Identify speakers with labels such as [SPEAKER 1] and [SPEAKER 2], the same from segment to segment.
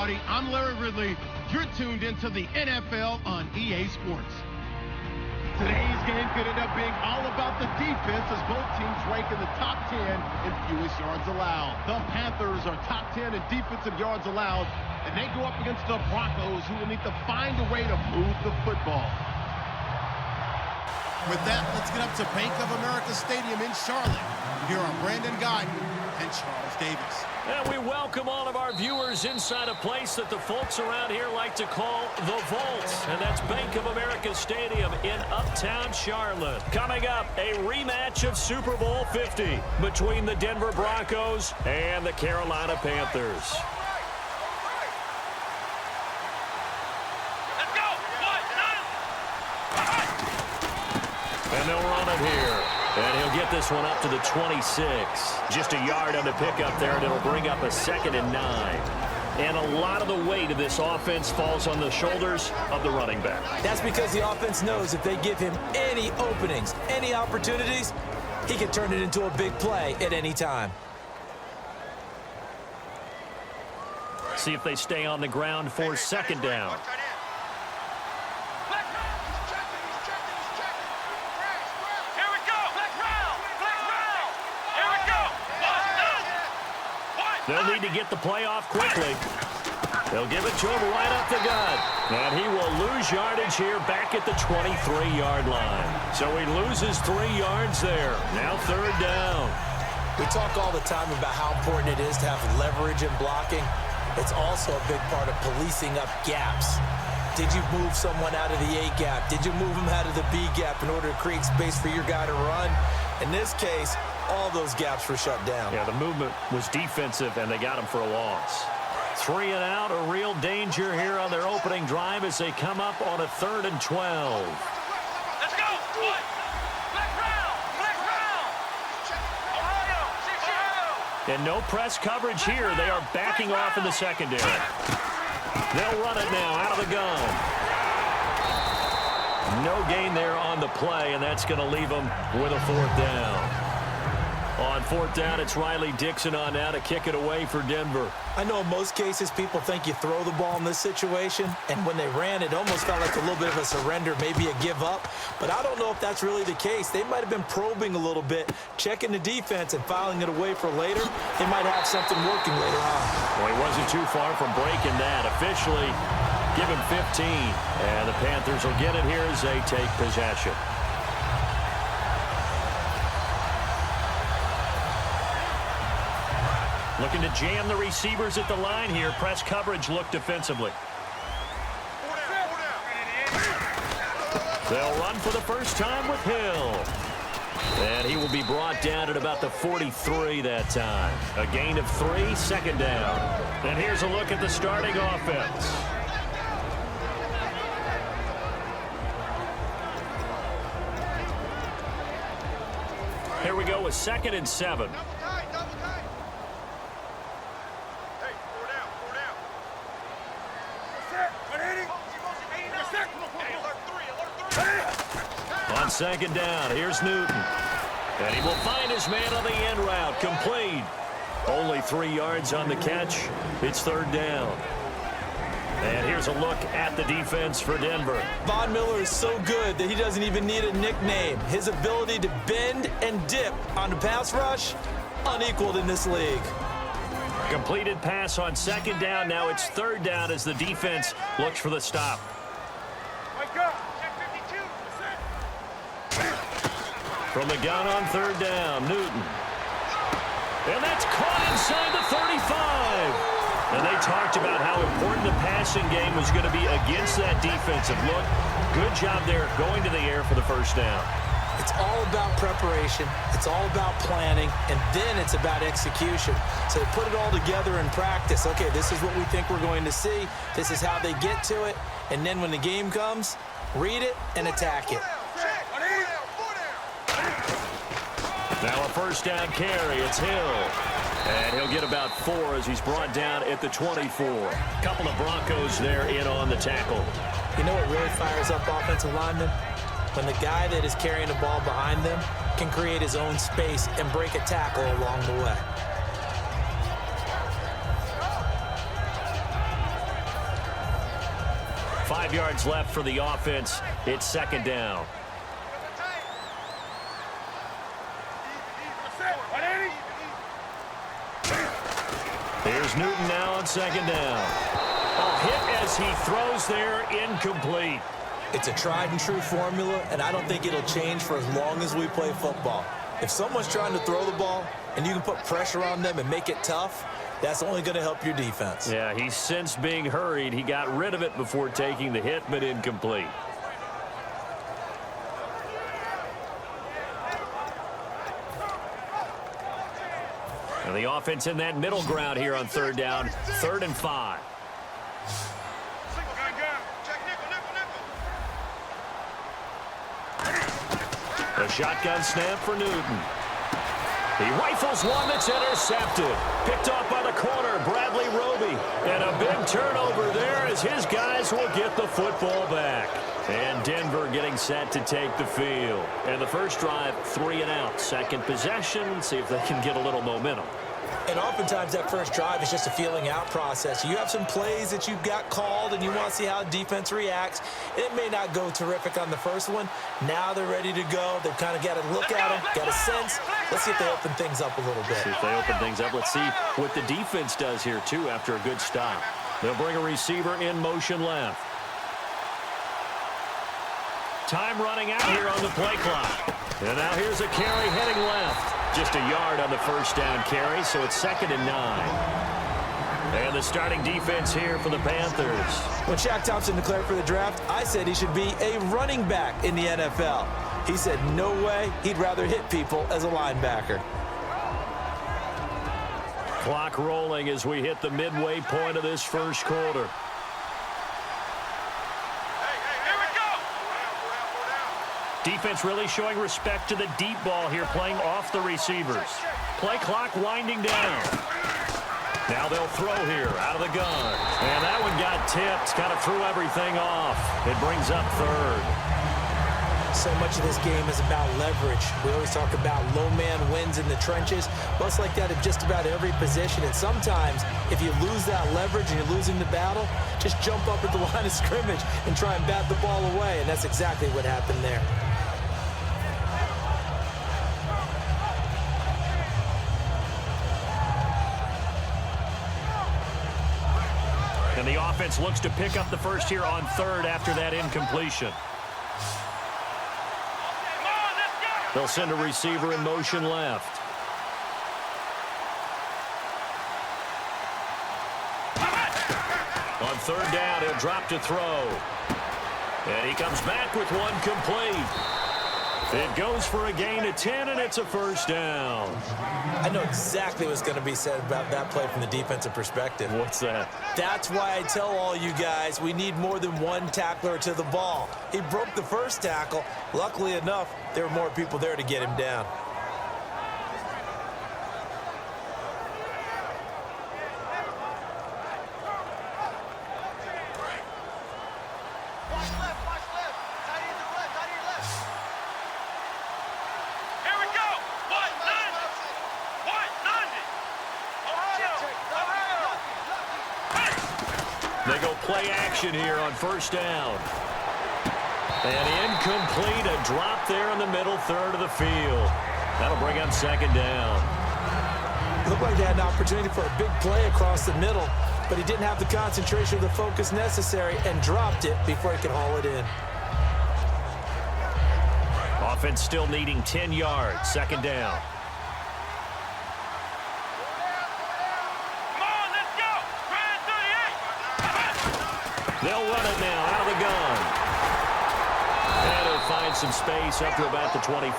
[SPEAKER 1] everybody. I'm Larry Ridley. You're tuned into the NFL on EA Sports. Today's game could end up being all about the defense as both teams rank in the top 10 in fewest yards allowed. The Panthers are top 10 in defensive yards allowed, and they go up against the Broncos, who will need to find a way to move the football. With that, let's get up to Bank of America Stadium in Charlotte. Here are Brandon Guyton and Charles Davis.
[SPEAKER 2] And we welcome all of our viewers inside a place that the folks around here like to call the Vault. And that's Bank of America Stadium in Uptown Charlotte. Coming up, a rematch of Super Bowl 50 between the Denver Broncos and the Carolina Panthers. And they'll run it here. And he'll get this one up to the 26. Just a yard on the pickup there, and it'll bring up a 2nd and 9. And a lot of the weight of this offense falls on the shoulders of the running back.
[SPEAKER 3] That's because the offense knows if they give him any openings, any opportunities, he can turn it into a big play at any time.
[SPEAKER 2] See if they stay on the ground for 2nd down. They'll need to get the play off quickly. They'll give it to him right up the gut. And he will lose yardage here back at the 23-yard line. So he loses 3 yards there. Now 3rd down.
[SPEAKER 3] We talk all the time about how important it is to have leverage in blocking. It's also a big part of policing up gaps. Did you move someone out of the A gap? Did you move him out of the B gap in order to create space for your guy to run? In this case, all those gaps were shut down.
[SPEAKER 2] Yeah, the movement was defensive, and they got him for a loss. 3 and out, a real danger here on their opening drive as they come up on a 3rd and 12.
[SPEAKER 4] Let's go! Black round! Ohio!
[SPEAKER 2] And no press coverage here. They are backing off in the secondary. They'll run it now out of the gun. No gain there on the play, and that's going to leave them with a 4th down. On 4th down, it's Riley Dixon on now to kick it away for Denver.
[SPEAKER 3] I know in most cases people think you throw the ball in this situation, and when they ran, it almost felt like a little bit of a surrender, maybe a give up. But I don't know if that's really the case. They might have been probing a little bit, checking the defense and filing it away for later. They might have something working later on.
[SPEAKER 2] Well, he wasn't too far from breaking that. Officially, give him 15. And the Panthers will get it here as they take possession. Looking to jam the receivers at the line here. Press coverage look defensively. They'll run for the first time with Hill. And he will be brought down at about the 43 that time. A gain of 3, 2nd down. And here's a look at the starting offense. Here we go with 2nd and 7. On 2nd down, here's Newton. And he will find his man on the end route. Complete. Only 3 yards on the catch. It's 3rd down. And here's a look at the defense for Denver.
[SPEAKER 3] Von Miller is so good that he doesn't even need a nickname. His ability to bend and dip on the pass rush, unequaled in this league.
[SPEAKER 2] Completed pass on 2nd down. Now it's 3rd down as the defense looks for the stop. From the gun on 3rd down, Newton. And that's caught inside the 35. And they talked about how important the passing game was going to be against that defensive look. Good job there going to the air for the 1st down.
[SPEAKER 3] It's all about preparation. It's all about planning. And then it's about execution. So they put it all together in practice. Okay, this is what we think we're going to see. This is how they get to it. And then when the game comes, read it and attack it.
[SPEAKER 2] Now a 1st down carry. It's Hill. And he'll get about 4 as he's brought down at the 24. Couple of Broncos there in on the tackle.
[SPEAKER 3] You know what really fires up offensive linemen? When the guy that is carrying the ball behind them can create his own space and break a tackle along the way.
[SPEAKER 2] 5 yards left for the offense. It's second down. Here's Newton now on second down. A hit as he throws there, incomplete.
[SPEAKER 3] It's a tried and true formula, and I don't think it'll change for as long as we play football. If someone's trying to throw the ball and you can put pressure on them and make it tough, that's only going to help your defense.
[SPEAKER 2] Yeah, he's since being hurried. He got rid of it before taking the hit, but incomplete. And the offense in that middle ground here on third down, 3rd and 5. A shotgun snap for Newton. He rifles one that's intercepted. Picked off by the corner, Bradley Roby. And a big turnover there as his guys will get the football back. And Denver getting set to take the field. And the first drive, 3 and out. Second possession, see if they can get a little momentum.
[SPEAKER 3] And oftentimes that first drive is just a feeling out process. You have some plays that you've got called and you want to see how defense reacts. It may not go terrific on the first one. Now they're ready to go. They've kind of got to look at them, got a sense. Let's see if they open things up a little bit.
[SPEAKER 2] See if they open things up. Let's see what the defense does here, too, after a good stop. They'll bring a receiver in motion left. Time running out here on the play clock. And now here's a carry heading left. Just a yard on the first down carry, so it's 2nd and 9. And the starting defense here for the Panthers.
[SPEAKER 3] When Shaq Thompson declared for the draft, I said he should be a running back in the NFL. He said no way, he'd rather hit people as a linebacker.
[SPEAKER 2] Clock rolling as we hit the midway point of this first quarter. Defense really showing respect to the deep ball here, playing off the receivers. Play clock winding down. Now they'll throw here out of the gun. And that one got tipped, kind of threw everything off. It brings up 3rd.
[SPEAKER 3] So much of this game is about leverage. We always talk about low man wins in the trenches. Well, it's like that at just about every position. And sometimes, if you lose that leverage and you're losing the battle, just jump up at the line of scrimmage and try and bat the ball away. And that's exactly what happened there.
[SPEAKER 2] And the offense looks to pick up the first here on 3rd after that incompletion. They'll send a receiver in motion left. On 3rd down, he'll drop to throw. And he comes back with one complete. It goes for a gain of 10, and it's a first down.
[SPEAKER 3] I know exactly what's going to be said about that play from the defensive perspective.
[SPEAKER 2] What's that?
[SPEAKER 3] That's why I tell all you guys we need more than one tackler to the ball. He broke the first tackle. Luckily enough, there were more people there to get him down.
[SPEAKER 2] They go play action here on first down. And incomplete, a drop there in the middle 3rd of the field. That'll bring up 2nd down.
[SPEAKER 3] Looked like they had an opportunity for a big play across the middle, but he didn't have the concentration or the focus necessary and dropped it before he could haul it in.
[SPEAKER 2] Offense still needing 10 yards, 2nd down. They'll run it now out of the gun. And he'll find some space up to about the 25.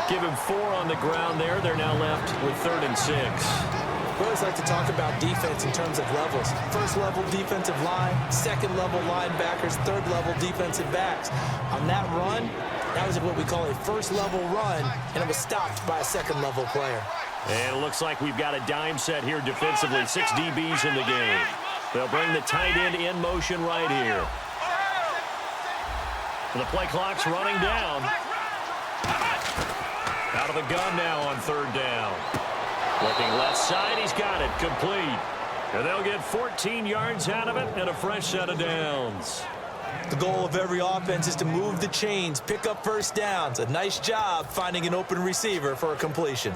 [SPEAKER 2] Give him 4 on the ground there. They're now left with 3rd and 6.
[SPEAKER 3] We always like to talk about defense in terms of levels. First level defensive line, second level linebackers, third level defensive backs. On that run, that was what we call a first level run, and it was stopped by a second level player.
[SPEAKER 2] And it looks like we've got a dime set here defensively. 6 DBs in the game. They'll bring the tight end in motion right here. And the play clock's running down. Out of the gun now on 3rd down. Looking left side, he's got it, complete. And they'll get 14 yards out of it and a fresh set of downs.
[SPEAKER 3] The goal of every offense is to move the chains, pick up first downs. A nice job finding an open receiver for a completion.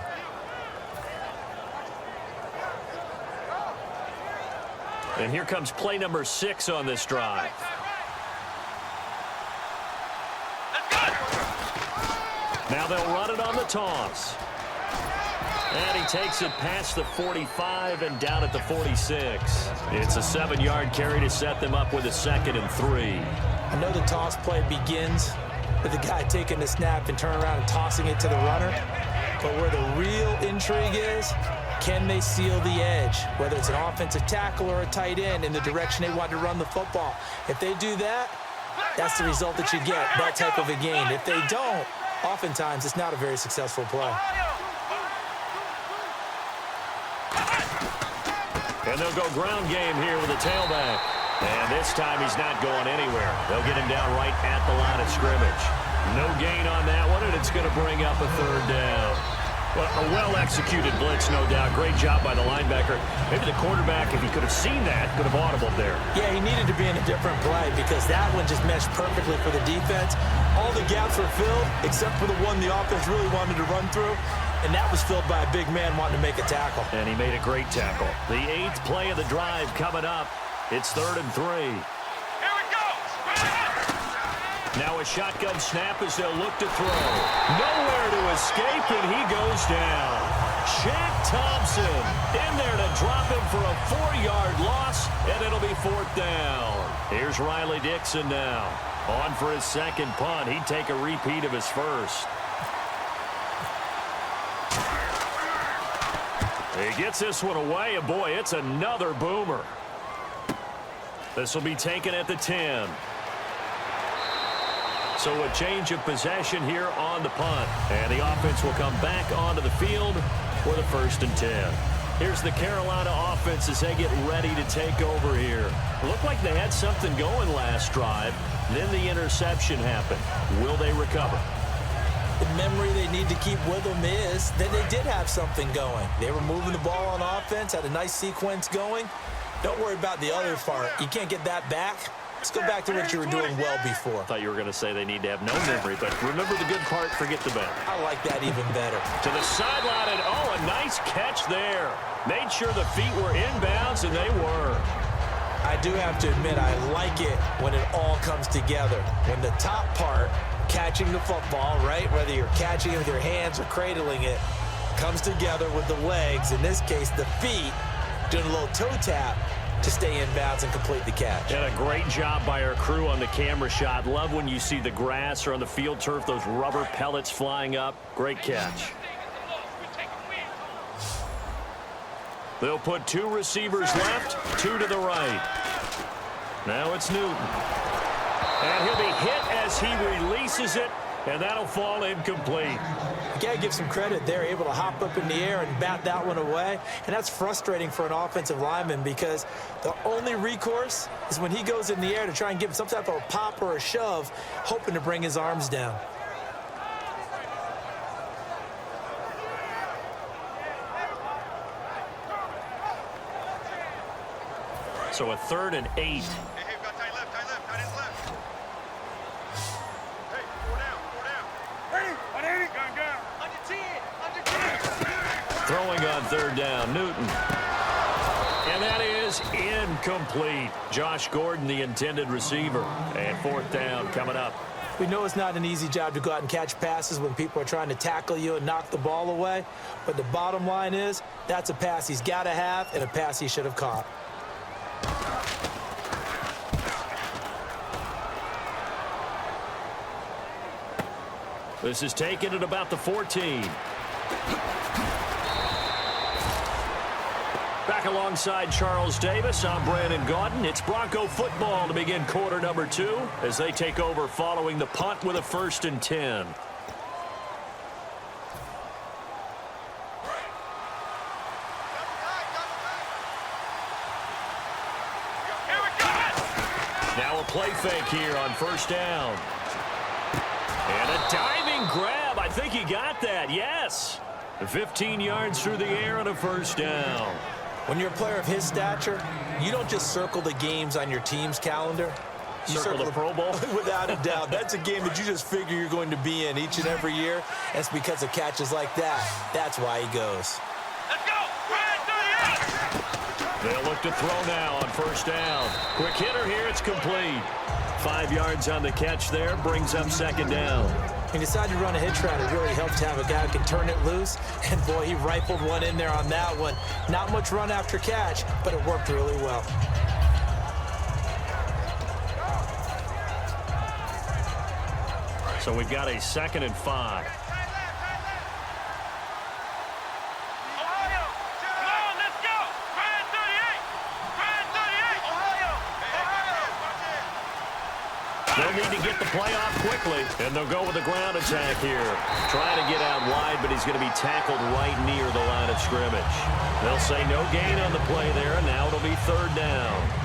[SPEAKER 2] And here comes play number 6 on this drive. Now they'll run it on the toss. And he takes it past the 45 and down at the 46. It's a 7-yard carry to set them up with a 2nd and 3.
[SPEAKER 3] I know the toss play begins with the guy taking the snap and turning around and tossing it to the runner. But where the real intrigue is, can they seal the edge? Whether it's an offensive tackle or a tight end in the direction they want to run the football. If they do that, that's the result that you get, that type of a gain. If they don't, oftentimes it's not a very successful play.
[SPEAKER 2] And they'll go ground game here with a tailback. And this time he's not going anywhere. They'll get him down right at the line of scrimmage. No gain on that one, and it's going to bring up a 3rd down. Well, a well-executed blitz, no doubt. Great job by the linebacker. Maybe the quarterback, if he could have seen that, could have audibled there.
[SPEAKER 3] Yeah, he needed to be in a different play because that one just meshed perfectly for the defense. All the gaps were filled except for the one the offense really wanted to run through, and that was filled by a big man wanting to make a tackle.
[SPEAKER 2] And he made a great tackle. The 8th play of the drive coming up. It's 3rd and 3.
[SPEAKER 4] Here we go.
[SPEAKER 2] Now a shotgun snap as they'll look to throw. Nowhere to escape, and he goes down. Shaq Thompson in there to drop him for a 4-yard loss, and it'll be 4th down. Here's Riley Dixon now. On for his 2nd punt. He'd take a repeat of his 1st. He gets this one away, and boy, it's another boomer. This will be taken at the 10. So a change of possession here on the punt. And the offense will come back onto the field for the 1st and 10. Here's the Carolina offense as they get ready to take over here. It looked like they had something going last drive. Then the interception happened. Will they recover?
[SPEAKER 3] The memory they need to keep with them is that they did have something going. They were moving the ball on offense, had a nice sequence going. Don't worry about the other part. You can't get that back. Let's go back to what you were doing well before.
[SPEAKER 2] I thought you were going to say they need to have no memory, but remember the good part, forget the bad.
[SPEAKER 3] I like that even better.
[SPEAKER 2] To the sideline, and oh, a nice catch there. Made sure the feet were inbounds, and they were.
[SPEAKER 3] I do have to admit, I like it when it all comes together. When the top part, catching the football, right, whether you're catching it with your hands or cradling it, comes together with the legs, in this case the feet, doing a little toe tap to stay in bounds and complete the catch.
[SPEAKER 2] And a great job by our crew on the camera shot. Love when you see the grass or on the field turf, those rubber pellets flying up. Great catch. They'll put 2 receivers left, 2 to the right. Now it's Newton. And he'll be hit as he releases it, and that'll fall incomplete.
[SPEAKER 3] You got to give some credit. They're able to hop up in the air and bat that one away, and that's frustrating for an offensive lineman because the only recourse is when he goes in the air to try and give some type of a pop or a shove, hoping to bring his arms down.
[SPEAKER 2] So a 3rd and 8.
[SPEAKER 4] Hey, got tight left, tight left. Hey, 4 down. Ready? Gun. Under 10.
[SPEAKER 2] Throwing on 3rd down, Newton. And that is incomplete. Josh Gordon, the intended receiver. And 4th down coming up.
[SPEAKER 3] We know it's not an easy job to go out and catch passes when people are trying to tackle you and knock the ball away. But the bottom line is, that's a pass he's got to have and a pass he should have caught.
[SPEAKER 2] This is taken at about the 14. Back alongside Charles Davis, I'm Brandon Gaudin. It's Bronco football to begin quarter number 2 as they take over following the punt with a 1st and 10. Now a play fake here on 1st down. And a diving grab. I think he got that. Yes. 15 yards through the air on a 1st down.
[SPEAKER 3] When you're a player of his stature, you don't just circle the games on your team's calendar.
[SPEAKER 2] Circle the Pro Bowl?
[SPEAKER 3] Without a doubt. That's a game that you just figure you're going to be in each and every year. That's because of catches like that. That's why he goes.
[SPEAKER 4] Let's go!
[SPEAKER 2] They'll look to throw now on first down. Quick hitter here. It's complete. 5 yards on the catch there. Brings up second down.
[SPEAKER 3] He decided to run a hitch route. It really helped to have a guy who can turn it loose. And, boy, he rifled one in there on that one. Not much run after catch, but it worked really well.
[SPEAKER 2] So we've got a 2nd and 5. They'll need to get the play off quickly, and they'll go with the ground attack here. Trying to get out wide, but he's going to be tackled right near the line of scrimmage. They'll say no gain on the play there, and now it'll be 3rd down.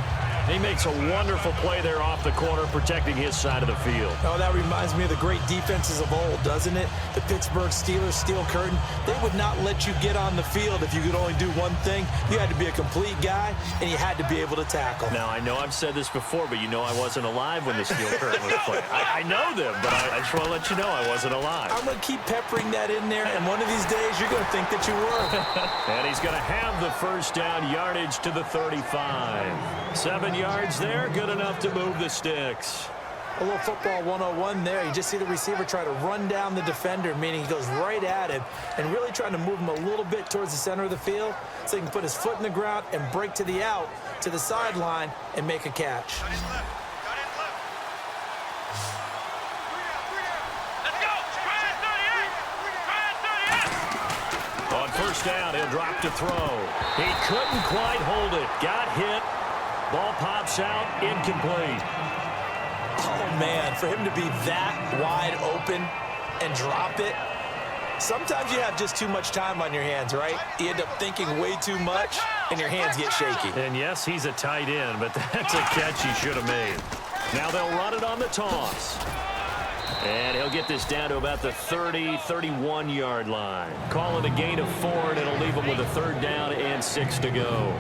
[SPEAKER 2] He makes a wonderful play there off the corner, protecting his side of the field.
[SPEAKER 3] Oh, that reminds me of the great defenses of old, doesn't it? The Pittsburgh Steelers steel curtain. They would not let you get on the field if you could only do one thing. You had to be a complete guy, and you had to be able to tackle.
[SPEAKER 2] Now, I know I've said this before, but you know I wasn't alive when the steel curtain was played. I know them, but I just want to let you know I wasn't alive.
[SPEAKER 3] I'm going to keep peppering that in there, and one of these days you're going to think that you were.
[SPEAKER 2] And he's going to have the first down, yardage to the 35. 7 yards there, good enough to move the sticks.
[SPEAKER 3] A little football 101 there. You just see the receiver try to run down the defender, meaning he goes right at him and really trying to move him a little bit towards the center of the field so he can put his foot in the ground and break to the out, to the sideline, and make a catch.
[SPEAKER 2] On first down, he'll drop to throw. He couldn't quite hold it. Got hit. Ball pops out, incomplete.
[SPEAKER 3] Oh, man, for him to be that wide open and drop it, sometimes you have just too much time on your hands, right? You end up thinking way too much, and your hands get shaky.
[SPEAKER 2] And, yes, he's a tight end, but that's a catch he should have made. Now they'll run it on the toss. And he'll get this down to about the 30, 31-yard line. Call it a gain of 4, and it'll leave him with a 3rd down and 6 to go.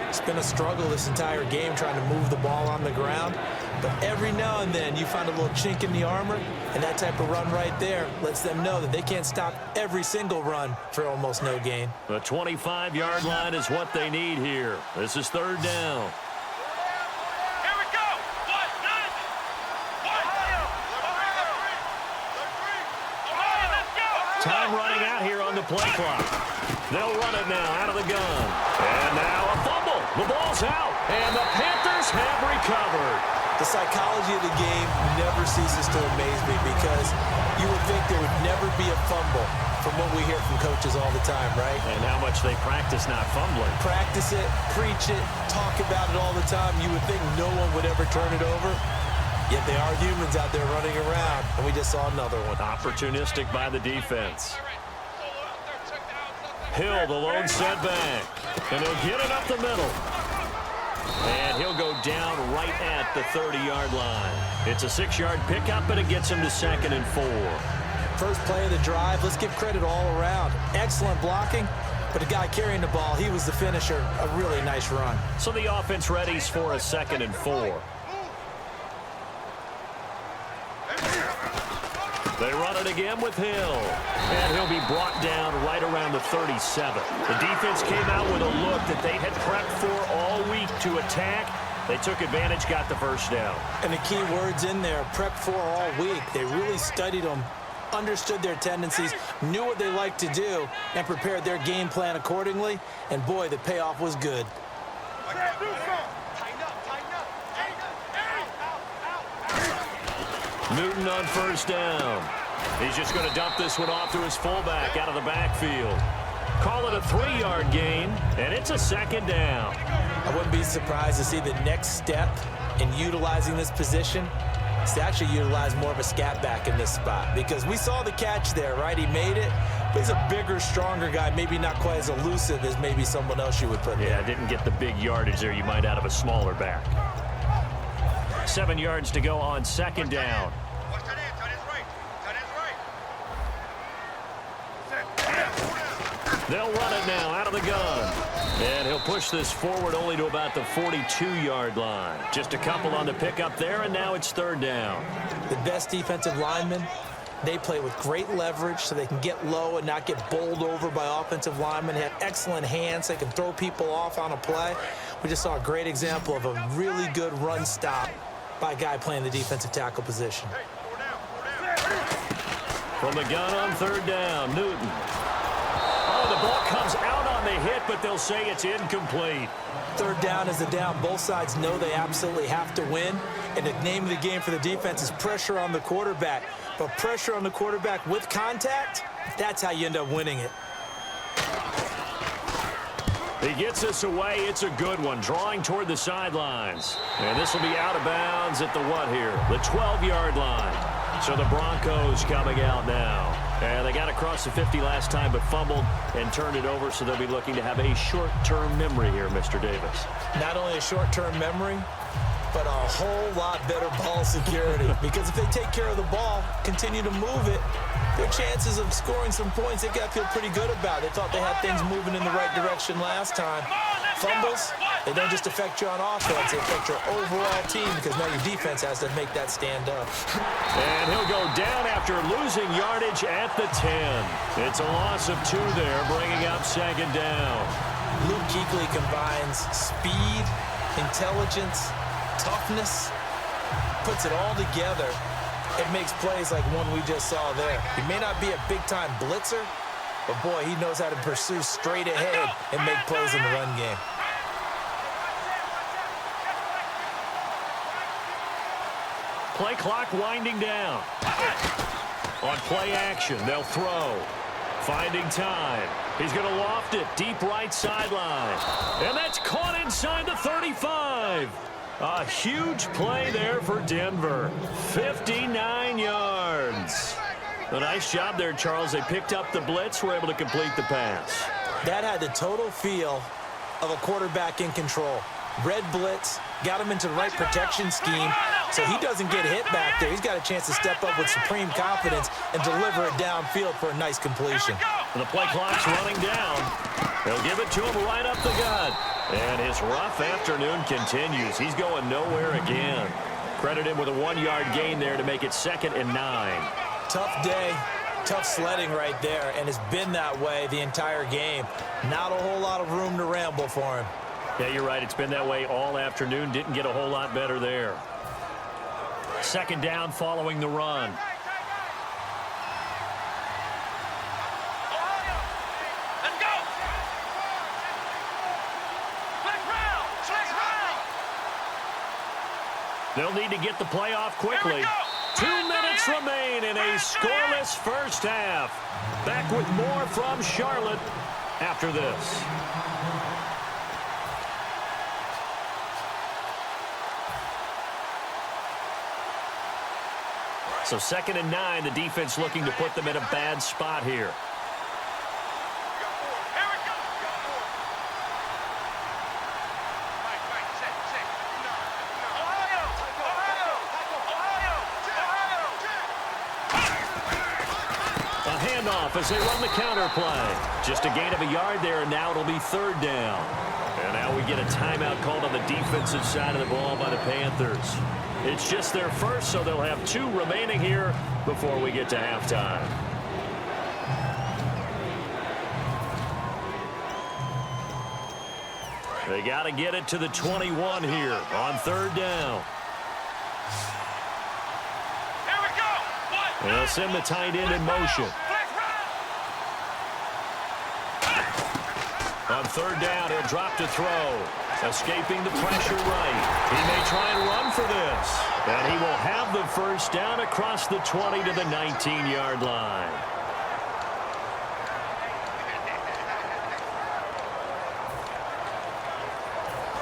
[SPEAKER 3] It's been a struggle this entire game trying to move the ball on the ground. But every now and then you find a little chink in the armor, and that type of run right there lets them know that they can't stop every single run for almost no gain.
[SPEAKER 2] The 25-yard line is what they need here. This is 3rd down.
[SPEAKER 4] Here we go!
[SPEAKER 2] Time running out here on the play clock. They'll run it now out of the gun. And now a fumble. The ball's out. And the Panthers have recovered.
[SPEAKER 3] The psychology of the game never ceases to amaze me because you would think there would never be a fumble from what we hear from coaches all the time, right?
[SPEAKER 2] And how much they practice not fumbling.
[SPEAKER 3] Practice it, preach it, talk about it all the time. You would think no one would ever turn it over. Yet they are humans out there running around, and we just saw another one.
[SPEAKER 2] Opportunistic by the defense. Hill, the lone setback. And he'll get it up the middle. And he'll go down right at the 30-yard line. It's a 6-yard pickup, and it gets him to 2nd and 4.
[SPEAKER 3] First play of the drive, let's give credit all around. Excellent blocking, but the guy carrying the ball, he was the finisher. A really nice run.
[SPEAKER 2] So the offense readies for a 2nd and 4. They run it again with Hill. And he'll be brought down right around the 37. The defense came out with a look that they had prepped for all week to attack. They took advantage, got the first down.
[SPEAKER 3] And the key words in there, prepped for all week. They really studied them, understood their tendencies, knew what they liked to do, and prepared their game plan accordingly. And, boy, the payoff was good.
[SPEAKER 2] Newton on first down. He's just going to dump this one off to his fullback out of the backfield. Call it a 3-yard gain, and it's a 2nd down.
[SPEAKER 3] I wouldn't be surprised to see the next step in utilizing this position is to actually utilize more of a scat back in this spot, because we saw the catch there, right? He made it, but he's a bigger, stronger guy, maybe not quite as elusive as maybe someone else you would put there.
[SPEAKER 2] Yeah, didn't get the big yardage there you might out of a smaller back. 7 yards to go on 2nd down. They'll run it now out of the gun. And he'll push this forward only to about the 42-yard line. Just a couple on the pickup there, and now it's third down.
[SPEAKER 3] The best defensive linemen, they play with great leverage so they can get low and not get bowled over by offensive linemen. They have excellent hands. They can throw people off on a play. We just saw a great example of a really good run stop by a guy playing the defensive tackle position.
[SPEAKER 2] From the gun on third down, Newton. Oh, the ball comes out on the hit, but they'll say it's incomplete.
[SPEAKER 3] Third down is the down. Both sides know they absolutely have to win. And the name of the game for the defense is pressure on the quarterback. But pressure on the quarterback with contact, that's how you end up winning it.
[SPEAKER 2] He gets us away. It's a good one, drawing toward the sidelines. And this will be out of bounds at the what here? The 12-yard line. So the Broncos coming out now. And they got across the 50 last time but fumbled and turned it over, so they'll be looking to have a short-term memory here, Mr. Davis.
[SPEAKER 3] Not only a short-term memory, but a whole lot better ball security. Because if they take care of the ball, continue to move it, their chances of scoring some points, they got to feel pretty good about. They thought they had things moving in the right direction last time. Fumbles, they don't just affect you on offense, they affect your overall team because now your defense has to make that stand up.
[SPEAKER 2] And he'll go down after losing yardage at the 10. It's a loss of 2 there, bringing up second down.
[SPEAKER 3] Luke Kuechly combines speed, intelligence, toughness, puts it all together. It makes plays like one we just saw there. He may not be a big-time blitzer, but boy, he knows how to pursue straight ahead and make plays in the run game.
[SPEAKER 2] Play clock winding down. On play action, they'll throw. Finding time. He's going to loft it deep right sideline. And that's caught inside the 35. A huge play there for Denver. 59 yards. A nice job there, Charles. They picked up the blitz, were able to complete the pass.
[SPEAKER 3] That had the total feel of a quarterback in control. Red blitz, got him into the right protection scheme, so he doesn't get hit back there. He's got a chance to step up with supreme confidence and deliver it downfield for a nice completion.
[SPEAKER 2] And the play clock's running down. They'll give it to him right up the gut. And his rough afternoon continues. He's going nowhere again. Credit him with a 1-yard gain there to make it 2nd and 9.
[SPEAKER 3] Tough day, tough sledding right there, and it's been that way the entire game. Not a whole lot of room to ramble for him.
[SPEAKER 2] Yeah, you're right. It's been that way all afternoon. Didn't get a whole lot better there. Second down following the run.
[SPEAKER 4] Let's go! Switch round!
[SPEAKER 2] They'll need to get the play off quickly. 2 minutes remain in a scoreless first half. Back with more from Charlotte after this. So 2nd and 9, the defense looking to put them in a bad spot here. A handoff as they run the counter play. Just a gain of a yard there, and now it'll be 3rd down. And now we get a timeout called on the defensive side of the ball by the Panthers. It's just their first, so they'll have 2 remaining here before we get to halftime. They got to get it to the 21 here on 3rd down.
[SPEAKER 4] Here we go!
[SPEAKER 2] They'll send the tight end in motion. On 3rd down, he'll drop to throw. Escaping the pressure right. He may try and run for this. And he will have the first down across the 20 to the 19-yard line.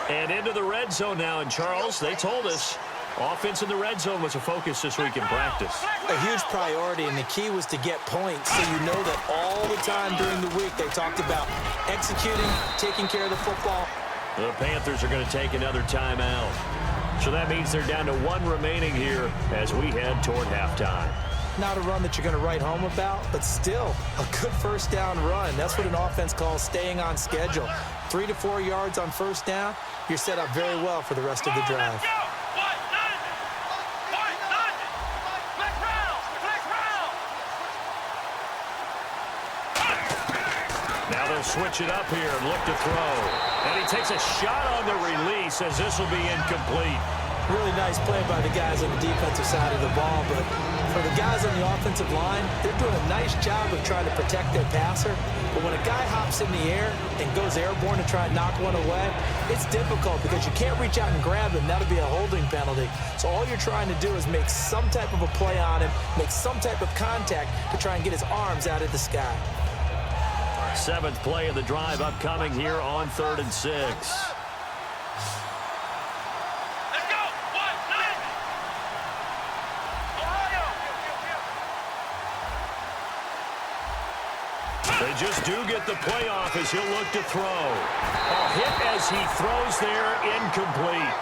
[SPEAKER 2] And into the red zone now. And Charles, they told us offense in the red zone was a focus this week in practice.
[SPEAKER 3] A huge priority, and the key was to get points. So you know that all the time during the week they talked about executing, taking care of the football.
[SPEAKER 2] The Panthers are going to take another timeout. So that means they're down to 1 remaining here as we head toward halftime.
[SPEAKER 3] Not a run that you're going to write home about, but still a good first down run. That's what an offense calls staying on schedule. 3 to 4 yards on first down, you're set up very well for the rest of the drive.
[SPEAKER 2] Now they'll switch it up here and look to throw. And he takes a shot on the release as this will be incomplete.
[SPEAKER 3] Really nice play by the guys on the defensive side of the ball, but for the guys on the offensive line, they're doing a nice job of trying to protect their passer. But when a guy hops in the air and goes airborne to try and knock one away, it's difficult because you can't reach out and grab him. That'll be a holding penalty. So all you're trying to do is make some type of a play on him, make some type of contact to try and get his arms out of the sky.
[SPEAKER 2] 7th play of the drive upcoming here on 3rd and 6. They just do get the playoff as he'll look to throw. A hit as he throws there, incomplete.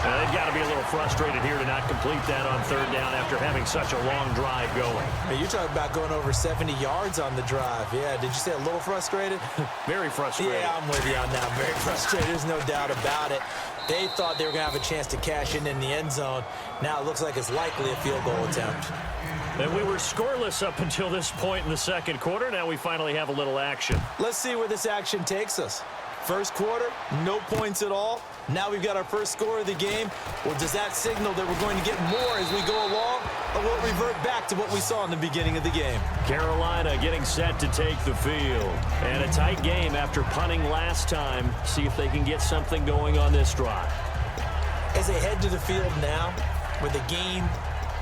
[SPEAKER 2] They've got to be a little frustrated here to not complete that on 3rd down after having such a long drive going.
[SPEAKER 3] Hey, you're talking about going over 70 yards on the drive. Yeah, did you say a little frustrated?
[SPEAKER 2] Very frustrated.
[SPEAKER 3] Yeah, I'm with you on that. Very frustrated. There's no doubt about it. They thought they were going to have a chance to cash in the end zone. Now it looks like it's likely a field goal attempt.
[SPEAKER 2] And we were scoreless up until this point in the 2nd quarter. Now we finally have a little action.
[SPEAKER 3] Let's see where this action takes us. First quarter, no points at all. Now we've got our first score of the game. Well, does that signal that we're going to get more as we go along? Or will it revert back to what we saw in the beginning of the game?
[SPEAKER 2] Carolina getting set to take the field. And a tight game after punting last time. See if they can get something going on this drive.
[SPEAKER 3] As they head to the field now, with the game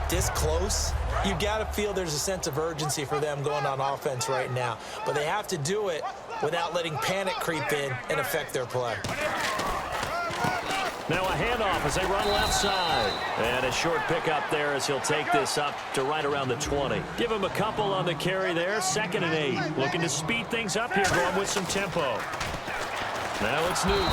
[SPEAKER 3] this close, you got to feel there's a sense of urgency for them going on offense right now. But they have to do it without letting panic creep in and affect their play.
[SPEAKER 2] Now a handoff as they run left side. And a short pickup there as he'll take this up to right around the 20. Give him a couple on the carry there. 2nd and 8. Looking to speed things up here, going with some tempo. Now it's Newton.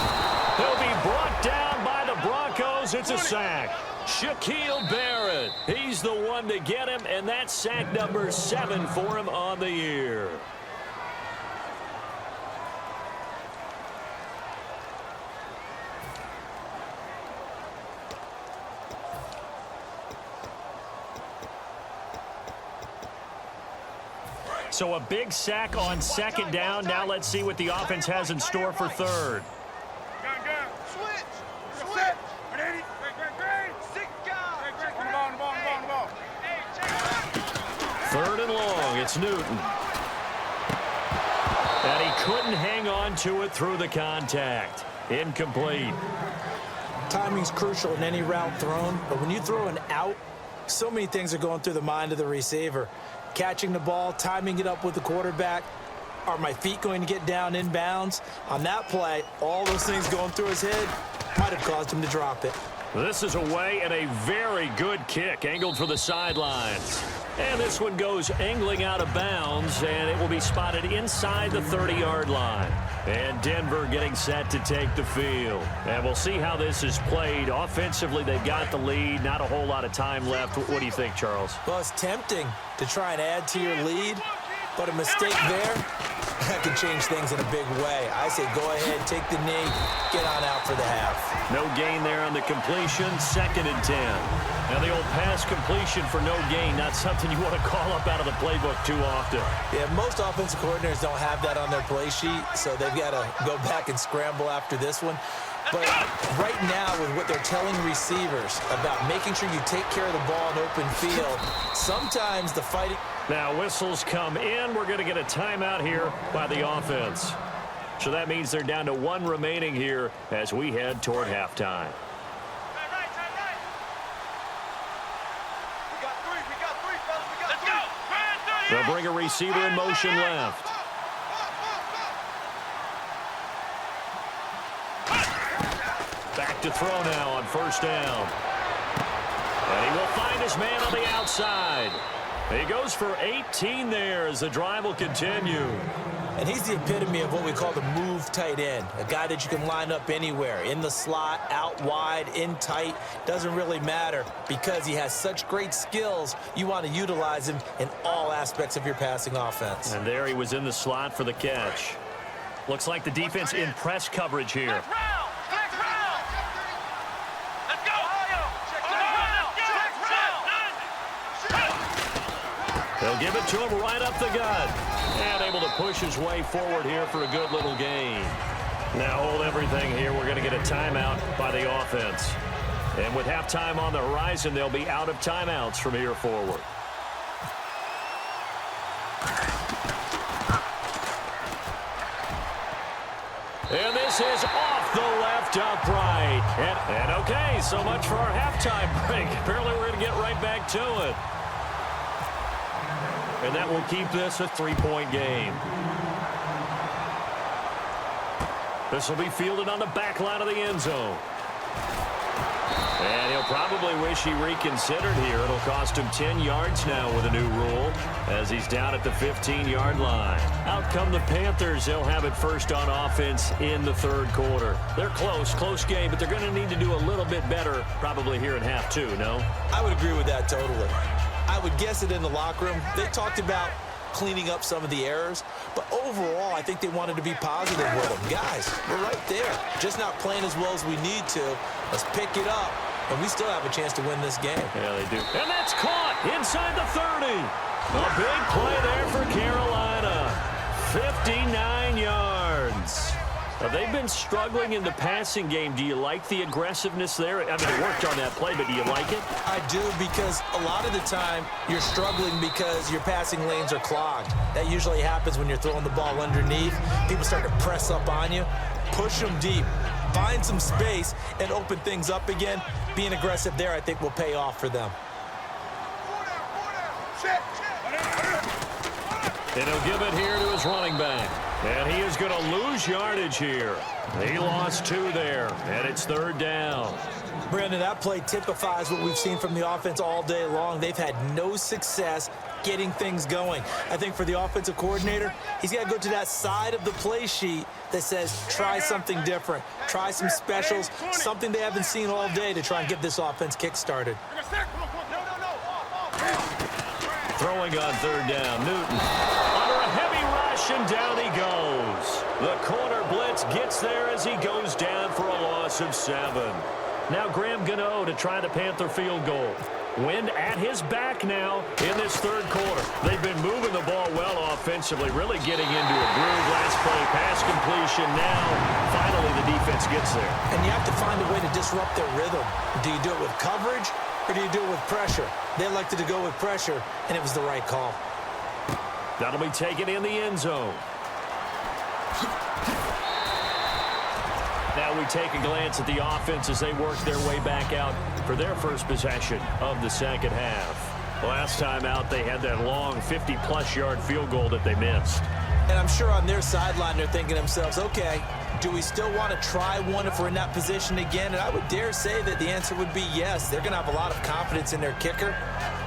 [SPEAKER 2] He'll be brought down by the Broncos. It's a sack. Shaquille Barrett. He's the one to get him, and that's sack number 7 for him on the year. So a big sack on 2nd down. Now let's see what the offense has in store for 3rd. Third and long, it's Newton. And he couldn't hang on to it through the contact. Incomplete.
[SPEAKER 3] Timing's crucial in any route thrown, but when you throw an out, so many things are going through the mind of the receiver. Catching the ball, timing it up with the quarterback. Are my feet going to get down in bounds? On that play, all those things going through his head might have caused him to drop it.
[SPEAKER 2] This is away and a very good kick, angled for the sidelines. And this one goes angling out of bounds, and it will be spotted inside the 30-yard line. And Denver getting set to take the field. And we'll see how this is played. Offensively, they've got the lead. Not a whole lot of time left. What do you think, Charles?
[SPEAKER 3] Well, it's tempting to try and add to your lead, but a mistake there, that could change things in a big way. I say go ahead, take the knee, get on out for the half.
[SPEAKER 2] No gain there on the completion, 2nd and 10. Now the old pass completion for no gain, not something you want to call up out of the playbook too often.
[SPEAKER 3] Yeah, most offensive coordinators don't have that on their play sheet, so they've got to go back and scramble after this one. But right now, with what they're telling receivers about making sure you take care of the ball in open field, sometimes the fighting...
[SPEAKER 2] Now whistles come in. We're going to get a timeout here by the offense. So that means they're down to 1 remaining here as we head toward halftime. They'll bring a receiver in motion left. Back to throw now on 1st down. And he will find his man on the outside. He goes for 18 there as the drive will continue.
[SPEAKER 3] And he's the epitome of what we call the move tight end, a guy that you can line up anywhere, in the slot, out wide, in tight, doesn't really matter because he has such great skills. You want to utilize him in all aspects of your passing offense.
[SPEAKER 2] And there he was in the slot for the catch. Looks like the defense in press coverage here.
[SPEAKER 4] Next round. Let's go.
[SPEAKER 2] They'll give it to him right up the gut. And able to push his way forward here for a good little gain. Now hold everything here. We're going to get a timeout by the offense. And with halftime on the horizon, they'll be out of timeouts from here forward. And this is off the left upright. And okay, so much for our halftime break. Apparently we're going to get right back to it. And that will keep this a 3-point game. This will be fielded on the back line of the end zone. And he'll probably wish he reconsidered here. It'll cost him 10 yards now with a new rule as he's down at the 15-yard line. Out come the Panthers. They'll have it first on offense in the third quarter. They're close game, but they're going to need to do a little bit better probably here in half two, no?
[SPEAKER 3] I would agree with that totally. I would guess it in the locker room. They talked about cleaning up some of the errors, but overall, I think they wanted to be positive with them. Guys, we're right there. Just not playing as well as we need to. Let's pick it up, and we still have a chance to win this game.
[SPEAKER 2] Yeah, they do. And that's caught inside the 30. A big play there for Carolina. 59 yards. Now, they've been struggling in the passing game. Do you like the aggressiveness there? I mean, it worked on that play, but do you like it?
[SPEAKER 3] I do, because a lot of the time you're struggling because your passing lanes are clogged. That usually happens when you're throwing the ball underneath. People start to press up on you. Push them deep. Find some space and open things up again. Being aggressive there, I think, will pay off for them.
[SPEAKER 2] And he'll give it here to his running back. And he is going to lose yardage here. He lost 2 there, and it's third down.
[SPEAKER 3] Brandon, that play typifies what we've seen from the offense all day long. They've had no success getting things going. I think for the offensive coordinator, he's got to go to that side of the play sheet that says try something different, try some specials, something they haven't seen all day to try and get this offense kick-started.
[SPEAKER 2] Throwing on third down, Newton. Under a heavy rush, and down he goes. The corner blitz gets there as he goes down for a loss of 7. Now Graham Gano to try the Panther field goal. Wind at his back now in this third quarter. They've been moving the ball well offensively, really getting into a groove. Last play, pass completion. Now, finally, the defense gets there.
[SPEAKER 3] And you have to find a way to disrupt their rhythm. Do you do it with coverage, or do you do it with pressure? They elected to go with pressure, and it was the right call.
[SPEAKER 2] That'll be taken in the end zone. Now we take a glance at the offense as they work their way back out for their first possession of the second half. Last time out, they had that long 50-plus yard field goal that they missed.
[SPEAKER 3] And I'm sure on their sideline they're thinking to themselves, okay, do we still want to try one if we're in that position again? And I would dare say that the answer would be yes. They're going to have a lot of confidence in their kicker.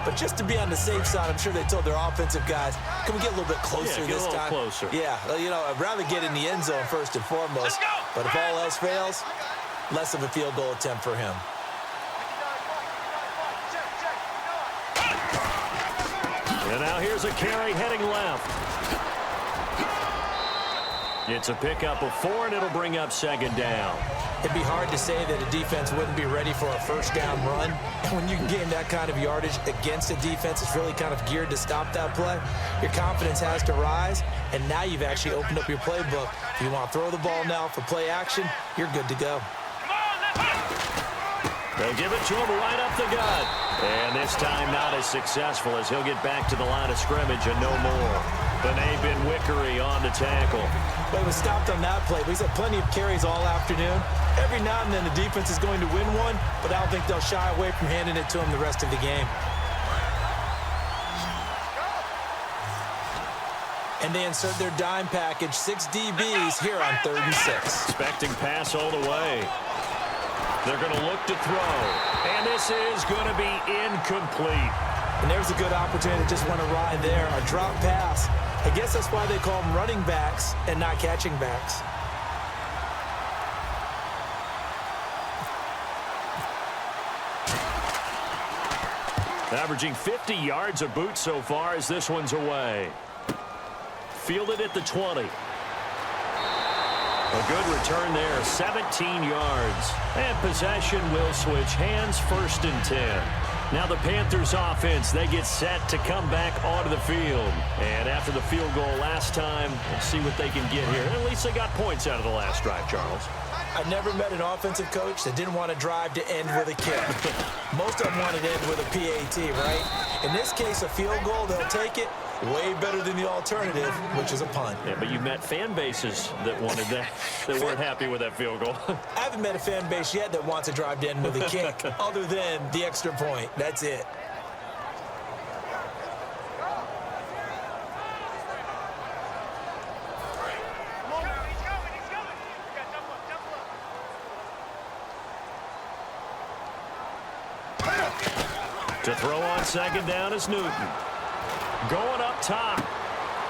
[SPEAKER 3] But just to be on the safe side, I'm sure they told their offensive guys, can we get a little bit closer this time?
[SPEAKER 2] Closer.
[SPEAKER 3] Yeah, you know, I'd rather get in the end zone first and foremost. But if all else fails, less of a field goal attempt for him.
[SPEAKER 2] And now here's a carry heading left. It's a pickup of 4, and it'll bring up second down.
[SPEAKER 3] It'd be hard to say that a defense wouldn't be ready for a first down run. And when you can gain that kind of yardage against a defense that's really kind of geared to stop that play, your confidence has to rise, and now you've actually opened up your playbook. If you want to throw the ball now for play action, you're good to go.
[SPEAKER 2] They'll give it to him right up the gut. And this time not as successful as he'll get back to the line of scrimmage and no more. Benet Wickery on the tackle.
[SPEAKER 3] But he was stopped on that play. But he's had plenty of carries all afternoon. Every now and then the defense is going to win one, but I don't think they'll shy away from handing it to him the rest of the game. And they insert their dime package, 6 DBs here on 3rd and 6.
[SPEAKER 2] Expecting pass all the way. They're going to look to throw. And this is going to be incomplete.
[SPEAKER 3] And there's a good opportunity to just run a ride there, a drop pass. I guess that's why they call them running backs and not catching backs.
[SPEAKER 2] Averaging 50 yards a boot so far as this one's away. Fielded at the 20. A good return there, 17 yards. And possession will switch hands, 1st and 10. Now the Panthers offense, they get set to come back onto the field. And after the field goal last time, we'll see what they can get here. At least they got points out of the last drive, Charles.
[SPEAKER 3] I never met an offensive coach that didn't want to drive to end with a kick. Most of them wanted to end with a PAT, right? In this case, a field goal, they'll take it. Way better than the alternative, which is a punt.
[SPEAKER 2] Yeah, but you met fan bases that wanted that, that weren't happy with that field goal.
[SPEAKER 3] I haven't met a fan base yet that wants to drive to end with a kick, other than the extra point. That's it.
[SPEAKER 2] To throw on 2nd down is Newton. Going up top.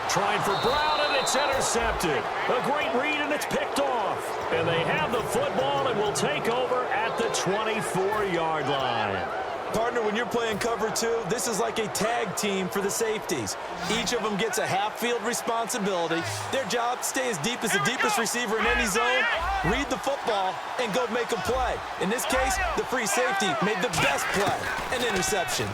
[SPEAKER 2] Trying for Brown, and it's intercepted. A great read, and it's picked off. And they have the football and will take over at the 24-yard line.
[SPEAKER 3] Partner, when you're playing cover 2, this is like a tag team for the safeties. Each of them gets a half-field responsibility. Their job, stay as deep as the deepest receiver in any zone, read the football, and go make a play. In this case, the free safety made the best play, an interception.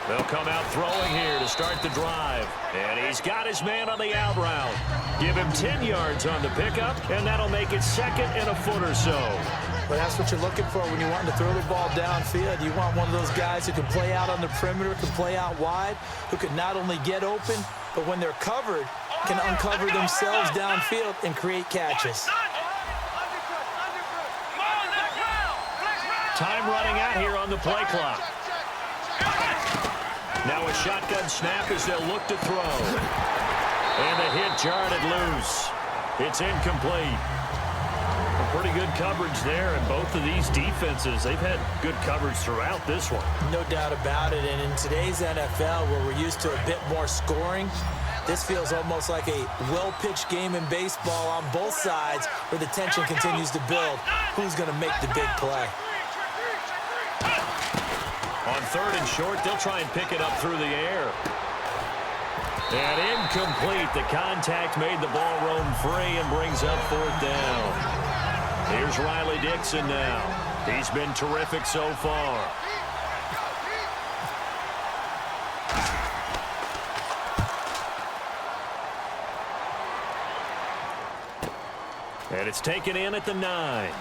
[SPEAKER 2] They'll come out throwing here to start the drive. And he's got his man on the out route. Give him 10 yards on the pickup, and that'll make it 2nd and a foot or so.
[SPEAKER 3] But that's what you're looking for when you're wanting to throw the ball downfield. You want one of those guys who can play out on the perimeter, can play out wide, who can not only get open, but when they're covered, can uncover themselves downfield and create catches.
[SPEAKER 2] Time running out here on the play clock. Now a shotgun snap as they'll look to throw. And the hit jarred it loose. It's incomplete. A pretty good coverage there, and both of these defenses, they've had good coverage throughout this one.
[SPEAKER 3] No doubt about it, and in today's NFL, where we're used to a bit more scoring, this feels almost like a well-pitched game in baseball on both sides, where the tension continues to build. Who's going to make the big play?
[SPEAKER 2] On 3rd and short, they'll try and pick it up through the air. And incomplete. The contact made the ball roam free and brings up 4th down. Here's Riley Dixon now. He's been terrific so far. And it's taken in at the 9.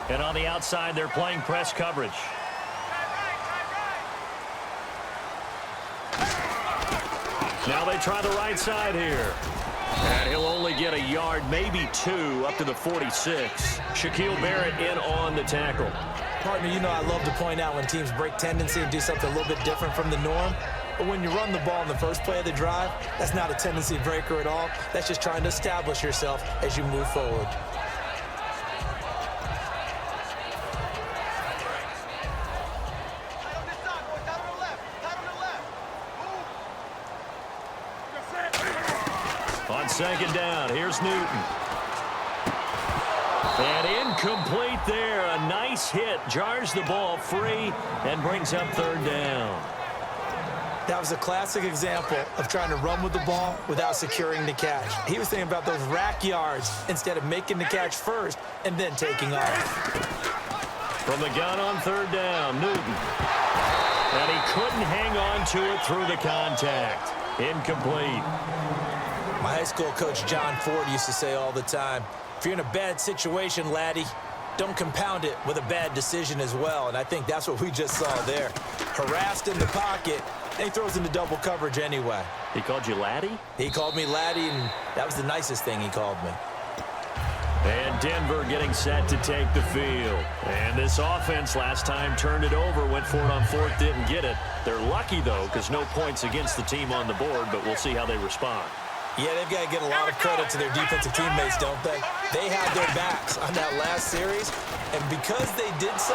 [SPEAKER 2] And on the outside, they're playing press coverage. Now they try the right side here. And he'll only get a yard, maybe 2, up to the 46. Shaquille Barrett in on the tackle.
[SPEAKER 3] Partner, you know I love to point out when teams break tendency and do something a little bit different from the norm. But when you run the ball in the first play of the drive, that's not a tendency breaker at all. That's just trying to establish yourself as you move forward.
[SPEAKER 2] On 2nd down, here's Newton. And incomplete there. A nice hit. Jars the ball free and brings up 3rd down.
[SPEAKER 3] That was a classic example of trying to run with the ball without securing the catch. He was thinking about those rack yards instead of making the catch first and then taking off.
[SPEAKER 2] From the gun on 3rd down, Newton. And he couldn't hang on to it through the contact. Incomplete.
[SPEAKER 3] My high school coach, John Ford, used to say all the time, if you're in a bad situation, laddie, don't compound it with a bad decision as well. And I think that's what we just saw there. Harassed in the pocket, and he throws into double coverage anyway.
[SPEAKER 2] He called you laddie?
[SPEAKER 3] He called me laddie, and that was the nicest thing he called me.
[SPEAKER 2] And Denver getting set to take the field. And this offense last time turned it over, went for it on fourth, didn't get it. They're lucky, though, because no points against the team on the board, but we'll see how they respond.
[SPEAKER 3] Yeah, they've got to get a lot of credit to their defensive teammates, don't they? They had their backs on that last series, and because they did so,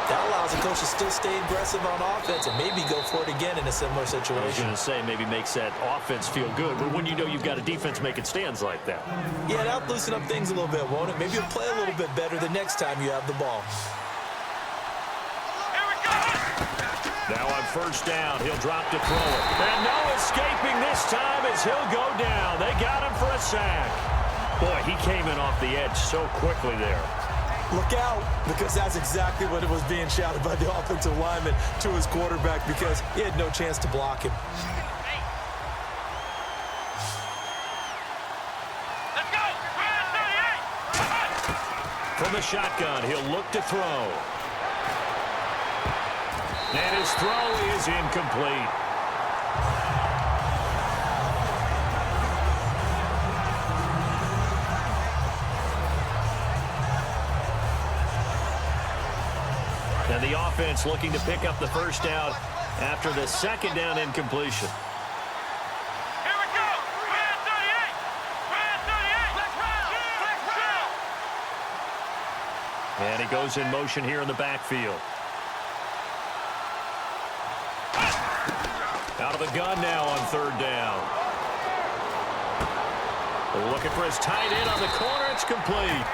[SPEAKER 3] that allows the coach to still stay aggressive on offense and maybe go for it again in a similar situation.
[SPEAKER 2] I was going to say maybe makes that offense feel good, but when you know you've got a defense making stands like that.
[SPEAKER 3] Yeah, that'll loosen up things a little bit, won't it? Maybe you'll play a little bit better the next time you have the ball.
[SPEAKER 2] Now on first down, he'll drop to throw it. And no escaping this time as he'll go down. They got him for a sack. Boy, he came in off the edge so quickly there.
[SPEAKER 3] Look out, because that's exactly what it was being shouted by the offensive lineman to his quarterback because he had no chance to block him.
[SPEAKER 4] Let's go! 38!
[SPEAKER 2] From the shotgun, he'll look to throw. And his throw is incomplete. And the offense looking to pick up the first down after the second down incompletion.
[SPEAKER 4] Here we go! 38! 38! Let's round!
[SPEAKER 2] And he goes in motion here in the backfield. Out of the gun now on third down. Looking for his tight end on the corner. It's complete.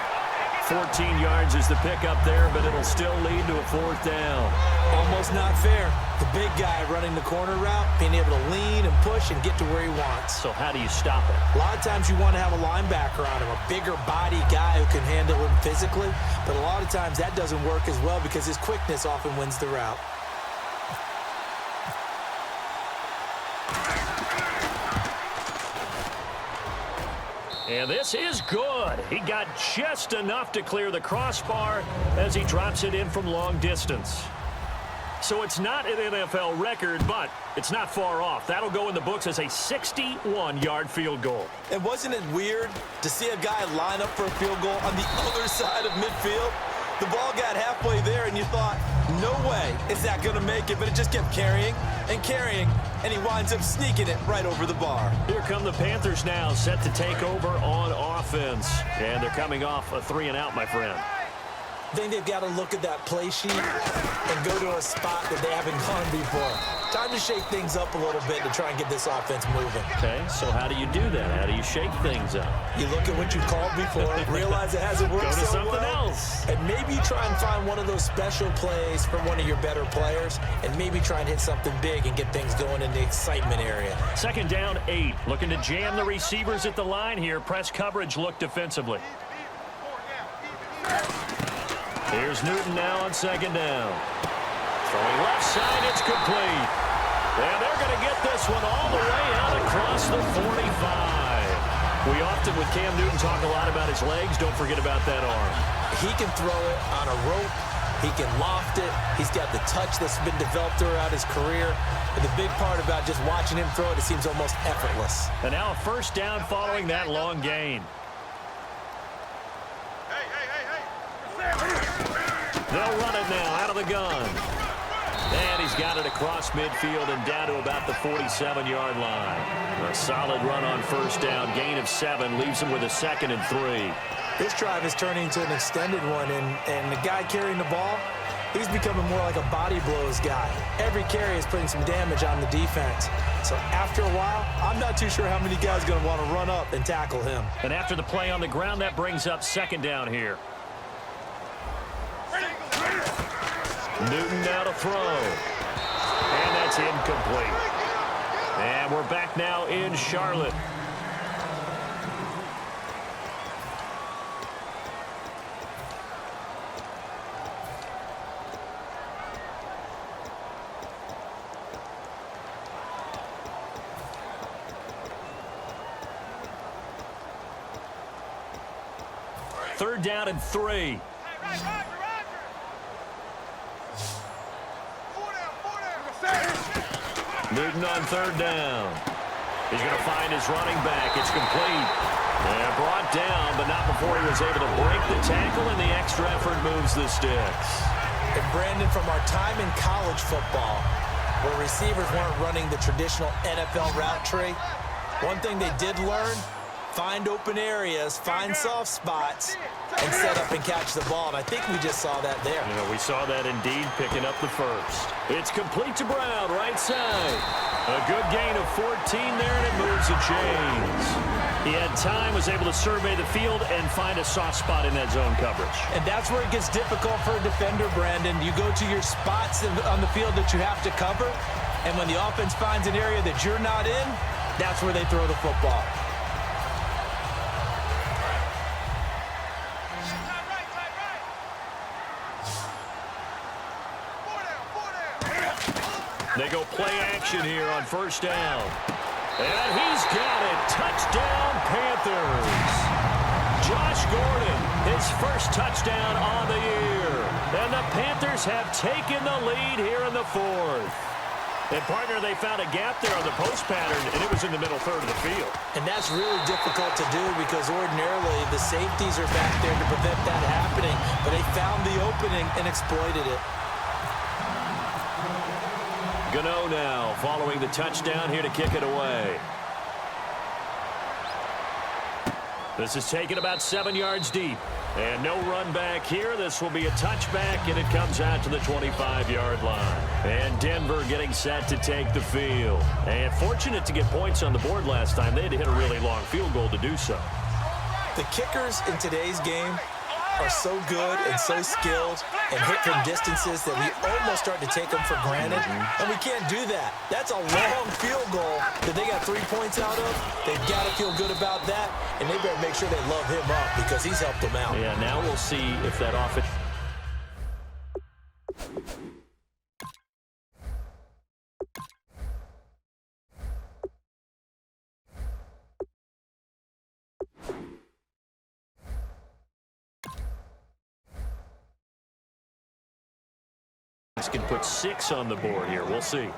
[SPEAKER 2] 14 yards is the pickup there, but it'll still lead to a fourth down.
[SPEAKER 3] Almost not fair. The big guy running the corner route, being able to lean and push and get to where he wants.
[SPEAKER 2] So how do you stop it?
[SPEAKER 3] A lot of times you want to have a linebacker on him, a bigger body guy who can handle him physically, but a lot of times that doesn't work as well because his quickness often wins the route.
[SPEAKER 2] And this is good. He got just enough to clear the crossbar as he drops it in from long distance. So it's not an NFL record, but it's not far off. That'll go in the books as a 61-yard field goal.
[SPEAKER 3] And wasn't it weird to see a guy line up for a field goal on the other side of midfield? The ball got halfway there, and you thought, no way is that going to make it, but it just kept carrying and carrying, and he winds up sneaking it right over the bar.
[SPEAKER 2] Here come the Panthers now, set to take over on offense. And they're coming off a 3-and-out, my friend.
[SPEAKER 3] I think they've got to look at that play sheet and go to a spot that they haven't gone before. Time to shake things up a little bit to try and get this offense moving.
[SPEAKER 2] Okay, so how do you do that? How do you shake things up?
[SPEAKER 3] You look at what you called before, realize it hasn't worked
[SPEAKER 2] Go to
[SPEAKER 3] so
[SPEAKER 2] something
[SPEAKER 3] well,
[SPEAKER 2] else.
[SPEAKER 3] and maybe try and find one of those special plays from one of your better players, and maybe try and hit something big and get things going in the excitement area.
[SPEAKER 2] Second down, 8. Looking to jam the receivers at the line here. Press coverage, look defensively. Here's Newton now on second down. Throwing left side, it's complete. And they're going to get this one all the way out across the 45. We often, with Cam Newton, talk a lot about his legs. Don't forget about that arm.
[SPEAKER 3] He can throw it on a rope. He can loft it. He's got the touch that's been developed throughout his career. And the big part about just watching him throw it, it seems almost effortless.
[SPEAKER 2] And now a first down following that long gain. They'll run it now out of the gun. And he's got it across midfield and down to about the 47-yard line. A solid run on first down. Gain of 7 leaves him with a 2nd and 3.
[SPEAKER 3] This drive is turning into an extended one, and the guy carrying the ball, he's becoming more like a body blows guy. Every carry is putting some damage on the defense. So after a while, I'm not too sure how many guys are going to want to run up and tackle him.
[SPEAKER 2] And after the play on the ground, that brings up second down here. Newton now to throw. And that's incomplete. And we're back now in Charlotte. Third down and 3. Newton on third down. He's going to find his running back. It's complete. And brought down, but not before before he was able to break the tackle, and the extra effort moves the sticks.
[SPEAKER 3] And Brandon, from our time in college football, where receivers weren't running the traditional NFL route tree, one thing they did learn, find open areas, find soft spots, and set up and catch the ball. And I think we just saw that there.
[SPEAKER 2] You know, we saw that indeed, picking up the first. It's complete to Brown, right side. A good gain of 14 there, and it moves the chains. He had time, was able to survey the field and find a soft spot in that zone coverage.
[SPEAKER 3] And that's where it gets difficult for a defender, Brandon. You go to your spots on the field that you have to cover, and when the offense finds an area that you're not in, that's where they throw the football.
[SPEAKER 2] They go play action here on first down. And he's got it. Touchdown, Panthers. Josh Gordon, his first touchdown on the year. And the Panthers have taken the lead here in the fourth. And, partner, they found a gap there on the post pattern, and it was in the middle third of the field.
[SPEAKER 3] And that's really difficult to do because ordinarily the safeties are back there to prevent that happening. But they found the opening and exploited it.
[SPEAKER 2] Gano now following the touchdown here to kick it away. This is taken about 7 yards deep. And no run back here. This will be a touchback, and it comes out to the 25-yard line. And Denver getting set to take the field. And fortunate to get points on the board last time. They had to hit a really long field goal to do so.
[SPEAKER 3] The kickers in today's game are so good and so skilled and hit from distances that we almost start to take them for granted, and we can't do that. That's a long field goal that they got 3 points out of. They've got to feel good about that, and they better make sure they love him up because he's helped them out.
[SPEAKER 2] Yeah, now we'll see if that offense... can put 6 on the board here. We'll see.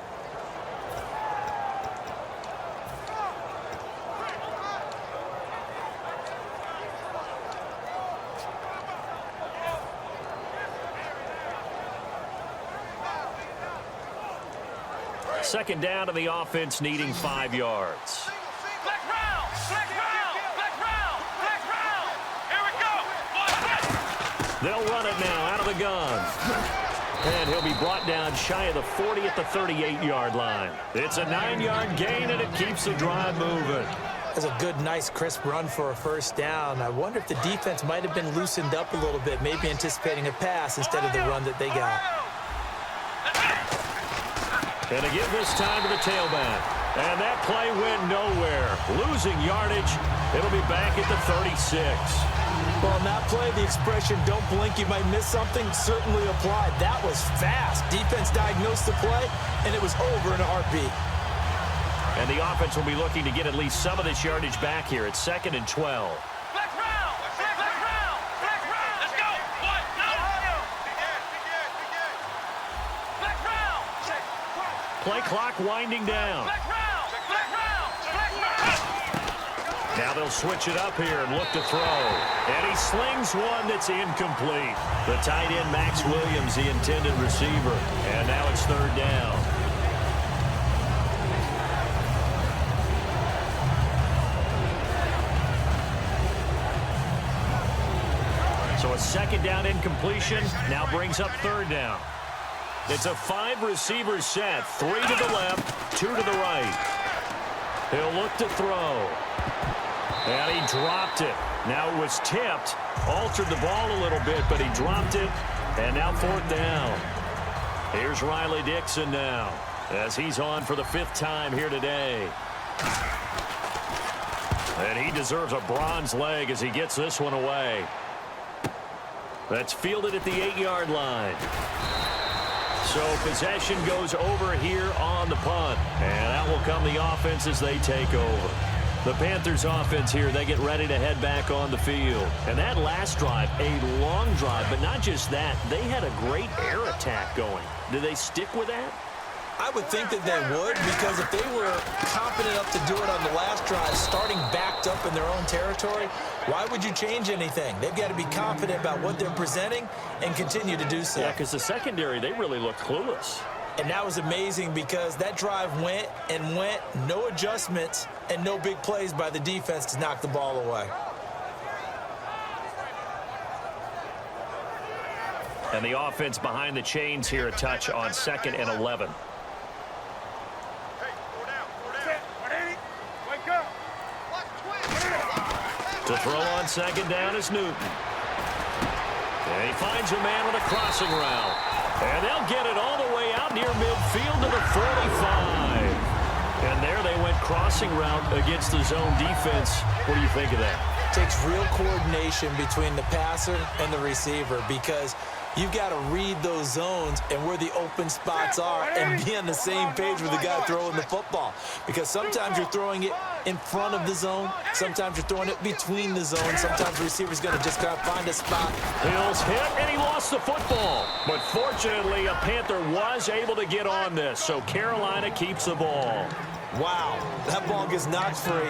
[SPEAKER 2] Second down to the offense, needing 5 yards.
[SPEAKER 4] Black round! Black round! Black round! Black round! Here we go!
[SPEAKER 2] They'll run it now out of the gun. And he'll be brought down shy of the 40 at the 38-yard line. It's a 9-yard gain, and it keeps the drive moving.
[SPEAKER 3] That's a good, nice, crisp run for a first down. I wonder if the defense might have been loosened up a little bit, maybe anticipating a pass instead of the run that they got.
[SPEAKER 2] And to give this time to the tailback. And that play went nowhere. Losing yardage. It'll be back at the 36.
[SPEAKER 3] Well, on that play, the expression, don't blink, you might miss something, certainly applied. That was fast. Defense diagnosed the play, and it was over in a heartbeat.
[SPEAKER 2] And the offense will be looking to get at least some of this yardage back here. It's 2nd and 12.
[SPEAKER 4] Black round! Black round! Black round! Let's go! What? No! Black round!
[SPEAKER 2] Play clock winding down.
[SPEAKER 4] Black round! Black round! Black round!
[SPEAKER 2] Now they'll switch it up here and look to throw. And he slings one that's incomplete. The tight end, Max Williams, the intended receiver. And now it's 3rd down. So a 2nd down incompletion now brings up 3rd down. It's a 5-receiver set. 3 to the left, 2 to the right. He'll look to throw. And he dropped it. Now it was tipped. Altered the ball a little bit, but he dropped it. And now 4th down. Here's Riley Dixon now, as he's on for the 5th time here today. And he deserves a bronze leg as he gets this one away. That's fielded at the 8-yard line. So possession goes over here on the punt. And out will come the offense as they take over. The Panthers offense here, they get ready to head back on the field. And that last drive, a long drive, but not just that. They had a great air attack going. Do they stick with that?
[SPEAKER 3] I would think that they would, because if they were confident enough to do it on the last drive, starting backed up in their own territory, why would you change anything? They've got to be confident about what they're presenting and continue to do so.
[SPEAKER 2] Yeah, because the secondary, they really looked clueless.
[SPEAKER 3] And that was amazing because that drive went and went, no adjustments and no big plays by the defense to knock the ball away.
[SPEAKER 2] And the offense behind the chains here, a touch on 2nd and 11. To throw on 2nd down is Newton. And he finds a man with a crossing route. And they'll get it all the way out near midfield to the 45. And there they went crossing route against the zone defense. What do you think of that?
[SPEAKER 3] Takes real coordination between the passer and the receiver, because you've got to read those zones and where the open spots are and be on the same page with the guy throwing the football. Because sometimes you're throwing it in front of the zone. Sometimes you're throwing it between the zones. Sometimes the receiver's going to just kind of find a spot.
[SPEAKER 2] Hill's hit, and he lost the football. But fortunately, a Panther was able to get on this, so Carolina keeps the ball.
[SPEAKER 3] Wow, that ball gets knocked free,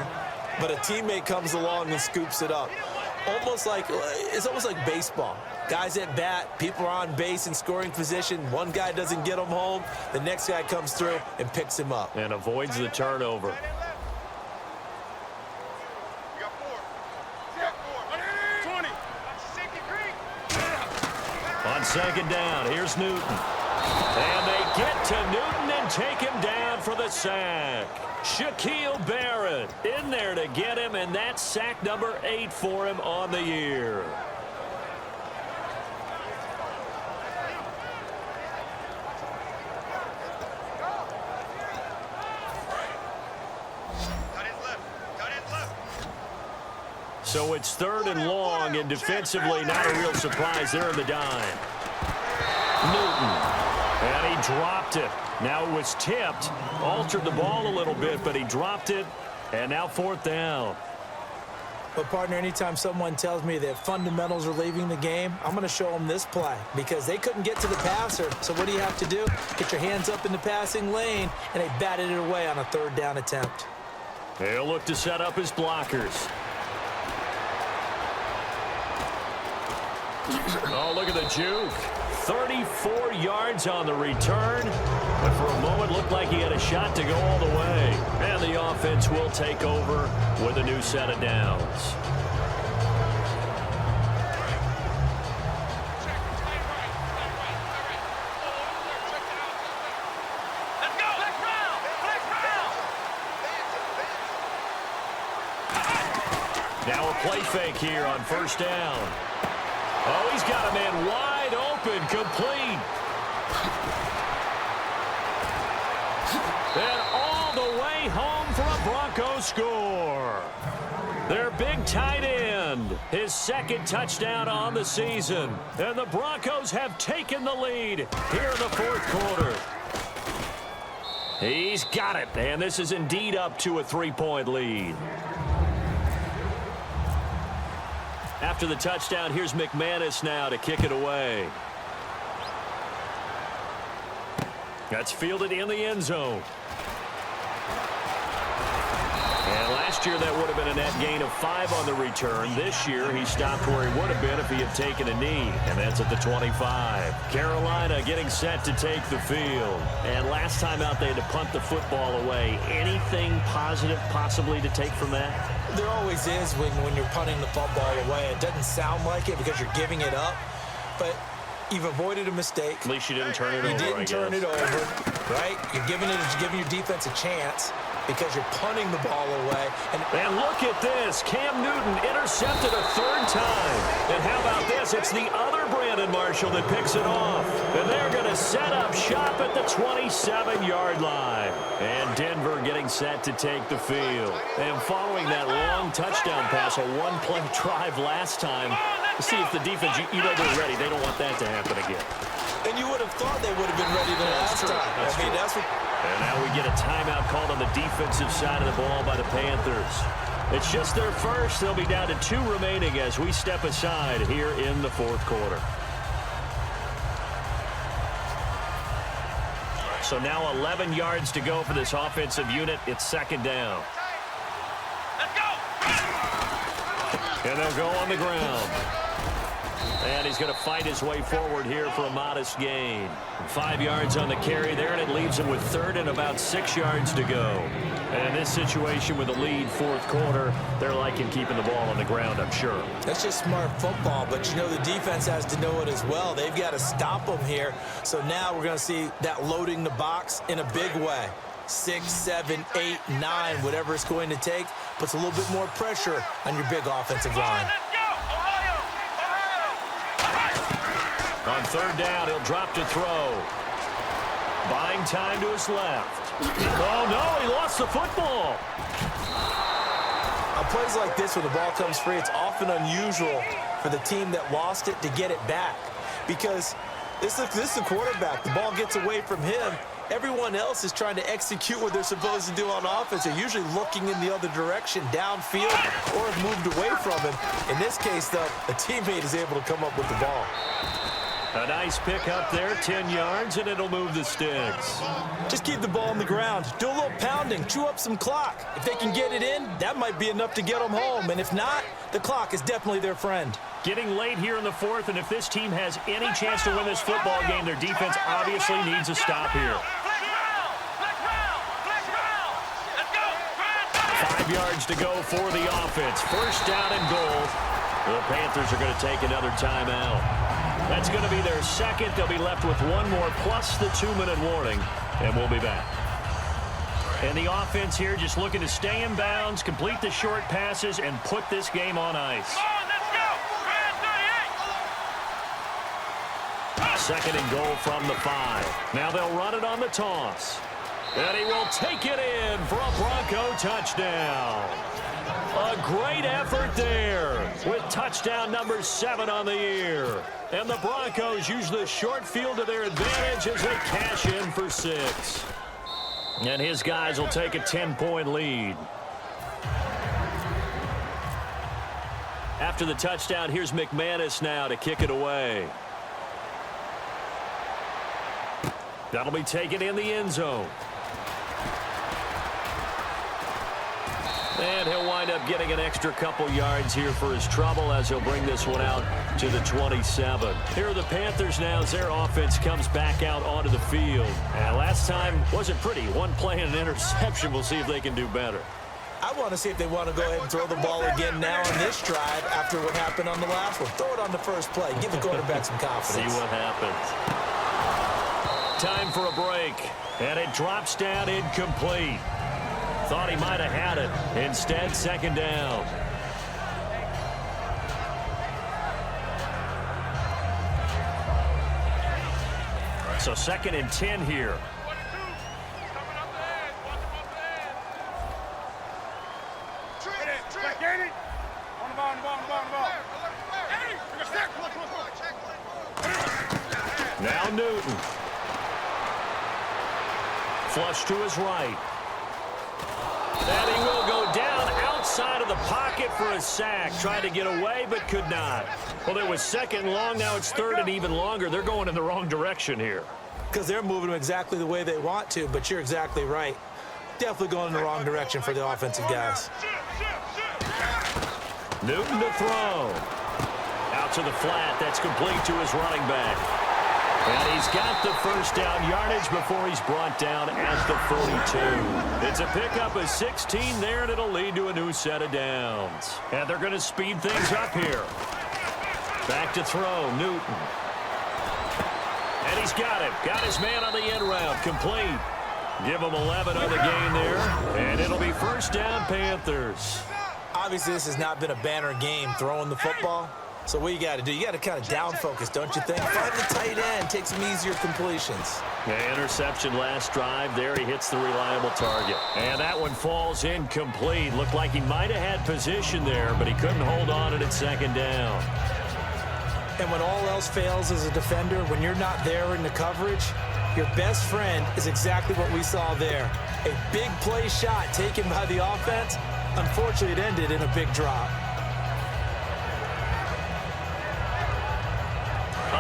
[SPEAKER 3] but a teammate comes along and scoops it up. It's almost like baseball. Guys at bat, people are on base in scoring position. One guy doesn't get him home. The next guy comes through and picks him up.
[SPEAKER 2] And avoids the turnover. On 2nd down, here's Newton. And they get to Newton and take him down for the sack. Shaquille Barrett in there to get him, and that's sack number 8 for him on the year. So it's 3rd and long, and defensively not a real surprise there in the dime. Newton, and he dropped it. Now it was tipped, altered the ball a little bit, but he dropped it, and now 4th down.
[SPEAKER 3] But, partner, anytime someone tells me that fundamentals are leaving the game, I'm going to show them this play, because they couldn't get to the passer. So what do you have to do? Get your hands up in the passing lane, and they batted it away on a 3rd down attempt.
[SPEAKER 2] They'll look to set up his blockers. Oh, look at the juke. 34 yards on the return. But for a moment, looked like he had a shot to go all the way. And the offense will take over with a new set of downs.
[SPEAKER 4] Let's go. Flex round. Flex round.
[SPEAKER 2] Now a play fake here on 1st down. Oh, he's got a man wide open, complete. And all the way home for a Broncos score. Their big tight end, his 2nd touchdown on the season. And the Broncos have taken the lead here in the 4th quarter. He's got it, and this is indeed up to a 3-point lead. After the touchdown, here's McManus now to kick it away. That's fielded in the end zone. And last year, that would have been a net gain of 5 on the return. This year, he stopped where he would have been if he had taken a knee, and that's at the 25. Carolina getting set to take the field. And last time out, they had to punt the football away. Anything positive possibly to take from that?
[SPEAKER 3] There always is when you're punting the football away. It doesn't sound like it because you're giving it up, but you've avoided a mistake.
[SPEAKER 2] At least you didn't turn it over,
[SPEAKER 3] You didn't turn it over, right? You're giving your defense a chance because you're punting the ball away.
[SPEAKER 2] And look at this. Cam Newton intercepted a 3rd time. And how about this? It's the other Brandon Marshall that picks it off. And they're going to set up shop at the 27-yard line. And Denver getting set to take the field. And following that long touchdown pass, a 1-play drive last time, to see if the defense, you know they're ready. They don't want that to happen again.
[SPEAKER 3] And you would have thought they would have been ready the last time. That's what.
[SPEAKER 2] And now we get a timeout called on the defensive side of the ball by the Panthers. It's just their first. They'll be down to 2 remaining as we step aside here in the 4th quarter. So now 11 yards to go for this offensive unit. It's second down.
[SPEAKER 4] Let's go.
[SPEAKER 2] And they'll go on the ground. And he's going to fight his way forward here for a modest gain. 5 yards on the carry there, and it leaves him with third and about 6 yards to go. And in this situation with a lead fourth quarter, they're liking keeping the ball on the ground, I'm sure.
[SPEAKER 3] That's just smart football, but you know the defense has to know it as well. They've got to stop them here. So now we're going to see that loading the box in a big way. 6, 7, 8, 9, whatever it's going to take, puts a little bit more pressure on your big offensive line.
[SPEAKER 4] Let's go. Ohio.
[SPEAKER 2] On third down, he'll drop to throw. Buying time to his left. Oh, no, he lost the football.
[SPEAKER 3] On plays like this, when the ball comes free, it's often unusual for the team that lost it to get it back. Because this is the quarterback. The ball gets away from him. Everyone else is trying to execute what they're supposed to do on offense. They're usually looking in the other direction, downfield, or have moved away from him. In this case, though, a teammate is able to come up with the ball.
[SPEAKER 2] A nice pick up there, 10 yards, and it'll move the sticks.
[SPEAKER 3] Just keep the ball on the ground. Do a little pounding. Chew up some clock. If they can get it in, that might be enough to get them home. And if not, the clock is definitely their friend.
[SPEAKER 2] Getting late here in the fourth, and if this team has any chance to win this football game, their defense obviously needs a stop here.
[SPEAKER 4] Let's go.
[SPEAKER 2] 5 yards to go for the offense. First down and goal. The Panthers are going to take another timeout. That's going to be their second. They'll be left with one more plus the 2-minute warning, and we'll be back. And the offense here just looking to stay in bounds, complete the short passes, and put this game on ice.
[SPEAKER 4] Let's go.
[SPEAKER 2] Second and goal from the 5. Now they'll run it on the toss. And he will take it in for a Bronco touchdown. A great effort there with touchdown number 7 on the year. And the Broncos use the short field to their advantage as they cash in for 6. And his guys will take a 10-point lead. After the touchdown, here's McManus now to kick it away. That'll be taken in the end zone. And he'll wind up getting an extra couple yards here for his trouble as he'll bring this one out to the 27. Here are the Panthers now as their offense comes back out onto the field. And last time wasn't pretty. One play and an interception. We'll see if they can do better.
[SPEAKER 3] I want to see if they want to go ahead and throw the ball again now on this drive after what happened on the last one. Throw it on the first play. Give the quarterback some confidence.
[SPEAKER 2] See what happens. Time for a break. And it drops down incomplete. Thought he might have had it. Instead, second down. So second and 10 here. Now Newton. Flush to his right. And he will go down outside of the pocket for a sack. Tried to get away, but could not. Well, it was second and long. Now it's third and even longer. They're going in the wrong direction here.
[SPEAKER 3] Because they're moving them exactly the way they want to, but you're exactly right. Definitely going in the wrong direction for the offensive guys.
[SPEAKER 2] Newton to throw. Out to the flat. That's complete to his running back. And he's got the first down yardage before he's brought down at the 42. It's a pickup of 16 there, and it'll lead to a new set of downs. And they're going to speed things up here. Back to throw, Newton. And he's got it. Got his man on the end route, complete. Give him 11 on the gain there, and it'll be first down Panthers.
[SPEAKER 3] Obviously, this has not been a banner game throwing the football. So what you got to do, you got to kind of down focus, don't you think? Find the tight end, take some easier completions.
[SPEAKER 2] The interception last drive there. He hits the reliable target. And that one falls incomplete. Looked like he might have had position there, but he couldn't hold on at second down.
[SPEAKER 3] And when all else fails as a defender, when you're not there in the coverage, your best friend is exactly what we saw there. A big play shot taken by the offense. Unfortunately, it ended in a big drop.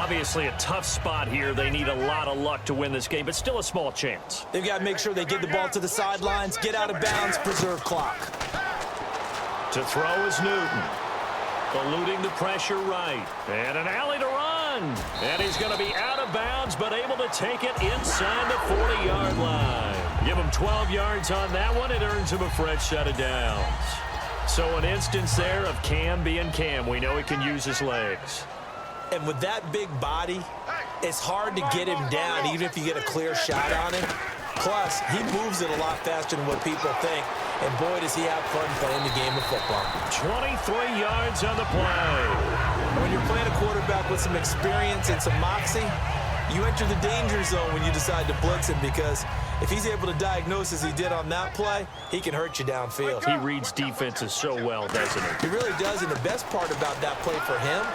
[SPEAKER 2] Obviously a tough spot here. They need a lot of luck to win this game, but still a small chance.
[SPEAKER 3] They've got to make sure they get the ball to the sidelines, get out of bounds, preserve clock.
[SPEAKER 2] To throw is Newton. Eluding the pressure right. And an alley to run. And he's going to be out of bounds, but able to take it inside the 40-yard line. Give him 12 yards on that one. It earns him a fresh set of downs. So an instance there of Cam being Cam. We know he can use his legs.
[SPEAKER 3] And with that big body, it's hard to get him down, even if you get a clear shot on him. Plus, he moves it a lot faster than what people think. And boy, does he have fun playing the game of football.
[SPEAKER 2] 23 yards on the play.
[SPEAKER 3] When you're playing a quarterback with some experience and some moxie, you enter the danger zone when you decide to blitz him, because if he's able to diagnose as he did on that play, he can hurt you downfield.
[SPEAKER 2] He reads defenses so well, doesn't he?
[SPEAKER 3] He really does, and the best part about that play for him,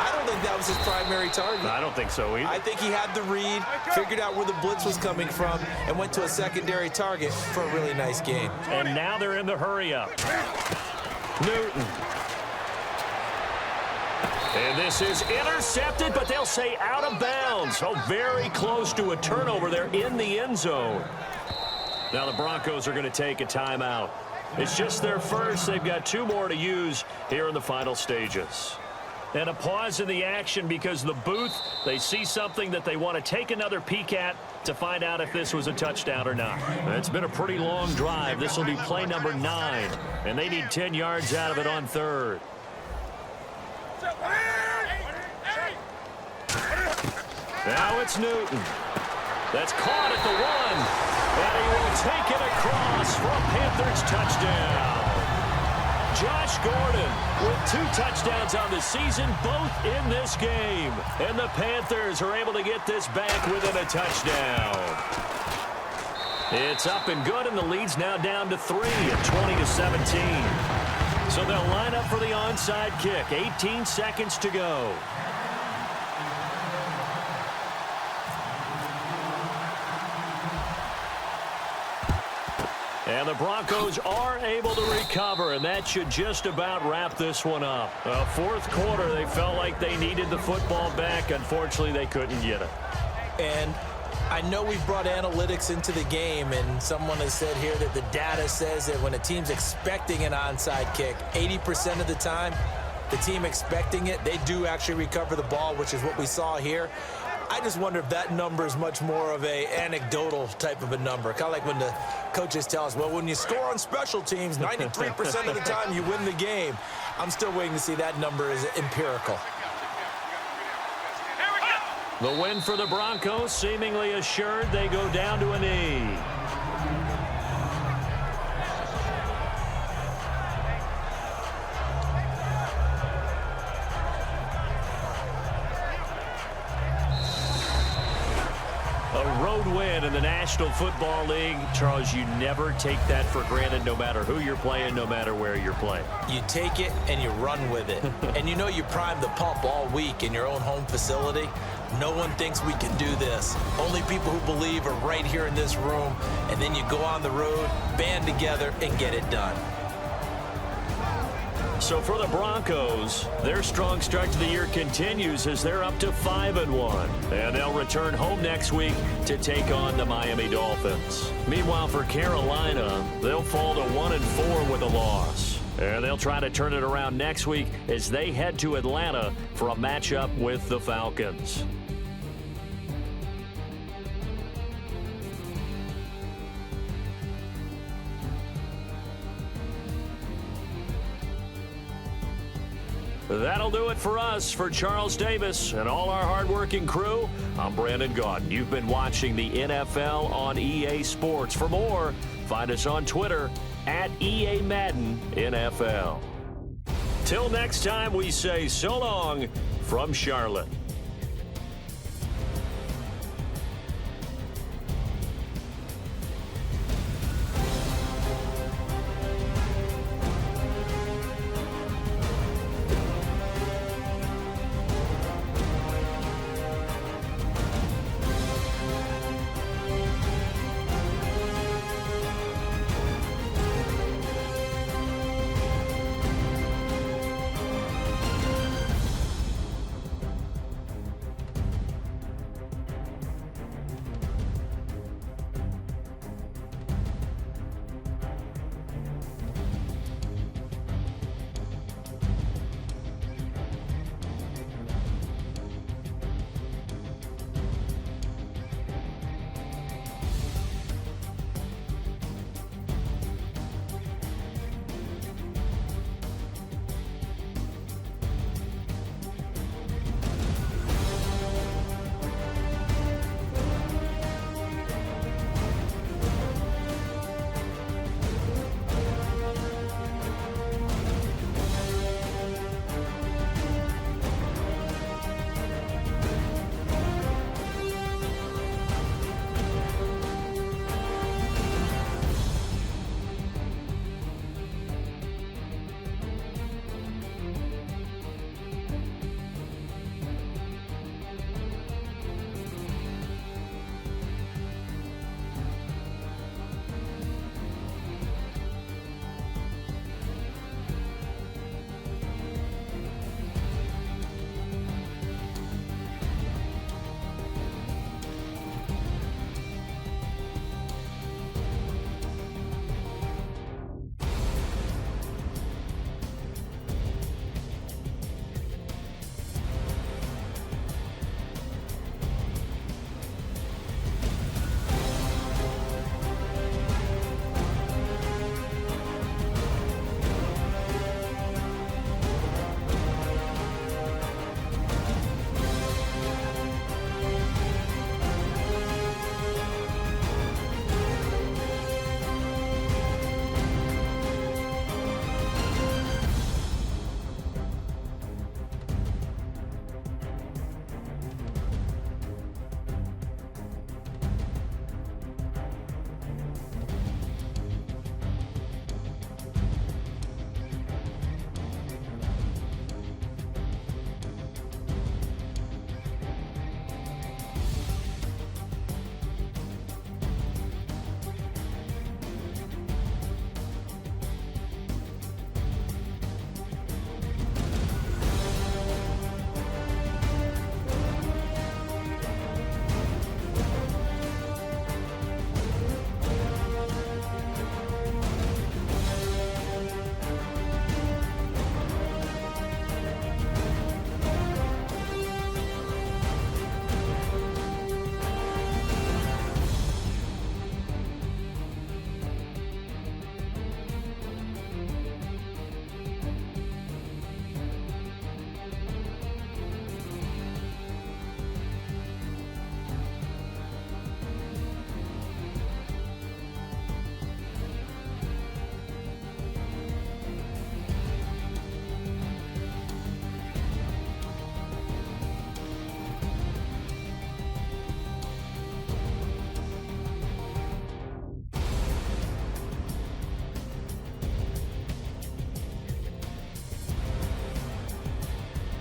[SPEAKER 3] I don't think that was his primary target.
[SPEAKER 2] I don't think so either.
[SPEAKER 3] I think he had the read, figured out where the blitz was coming from, and went to a secondary target for a really nice game.
[SPEAKER 2] And now they're in the hurry-up. Newton. And this is intercepted, but they'll say out of bounds. So very close to a turnover there in the end zone. Now the Broncos are going to take a timeout. It's just their first. They've got 2 more to use here in the final stages. And a pause in the action because the booth, they see something that they want to take another peek at to find out if this was a touchdown or not. It's been a pretty long drive. This will be play number 9, and they need 10 yards out of it on 3rd. Now it's Newton. That's caught at the 1, and he will take it across for a Panthers touchdown. Josh Gordon with 2 touchdowns on the season, both in this game. And the Panthers are able to get this back within a touchdown. It's up and good, and the lead's now down to 3 at 20-17. So they'll line up for the onside kick. 18 seconds to go. And the Broncos are able to recover, and that should just about wrap this one up. 4th quarter, they felt like they needed the football back. Unfortunately, they couldn't get it.
[SPEAKER 3] And I know we've brought analytics into the game, and someone has said here that the data says that when a team's expecting an onside kick, 80% of the time, the team expecting it, they do actually recover the ball, which is what we saw here. I just wonder if that number is much more of a anecdotal type of a number. Kind of like when the coaches tell us, well, when you score on special teams, 93% of the time you win the game. I'm still waiting to see that number is empirical.
[SPEAKER 2] The win for the Broncos seemingly assured. They go down to a knee. A road win in the National Football League. Charles, you never take that for granted, no matter who you're playing, no matter where you're playing.
[SPEAKER 3] You take it and you run with it. And you know you primed the pump all week in your own home facility. No one thinks we can do this. Only people who believe are right here in this room. And then you go on the road, band together, and get it done.
[SPEAKER 2] So for the Broncos, their strong start to the year continues as they're up to 5-1. And they'll return home next week to take on the Miami Dolphins. Meanwhile, for Carolina, they'll fall to 1-4 with a loss. And they'll try to turn it around next week as they head to Atlanta for a matchup with the Falcons. That'll do it for us. For Charles Davis and all our hardworking crew, I'm Brandon Gaudin. You've been watching the NFL on EA Sports. For more, find us on Twitter at EA Madden NFL. Till next time, we say so long from Charlotte.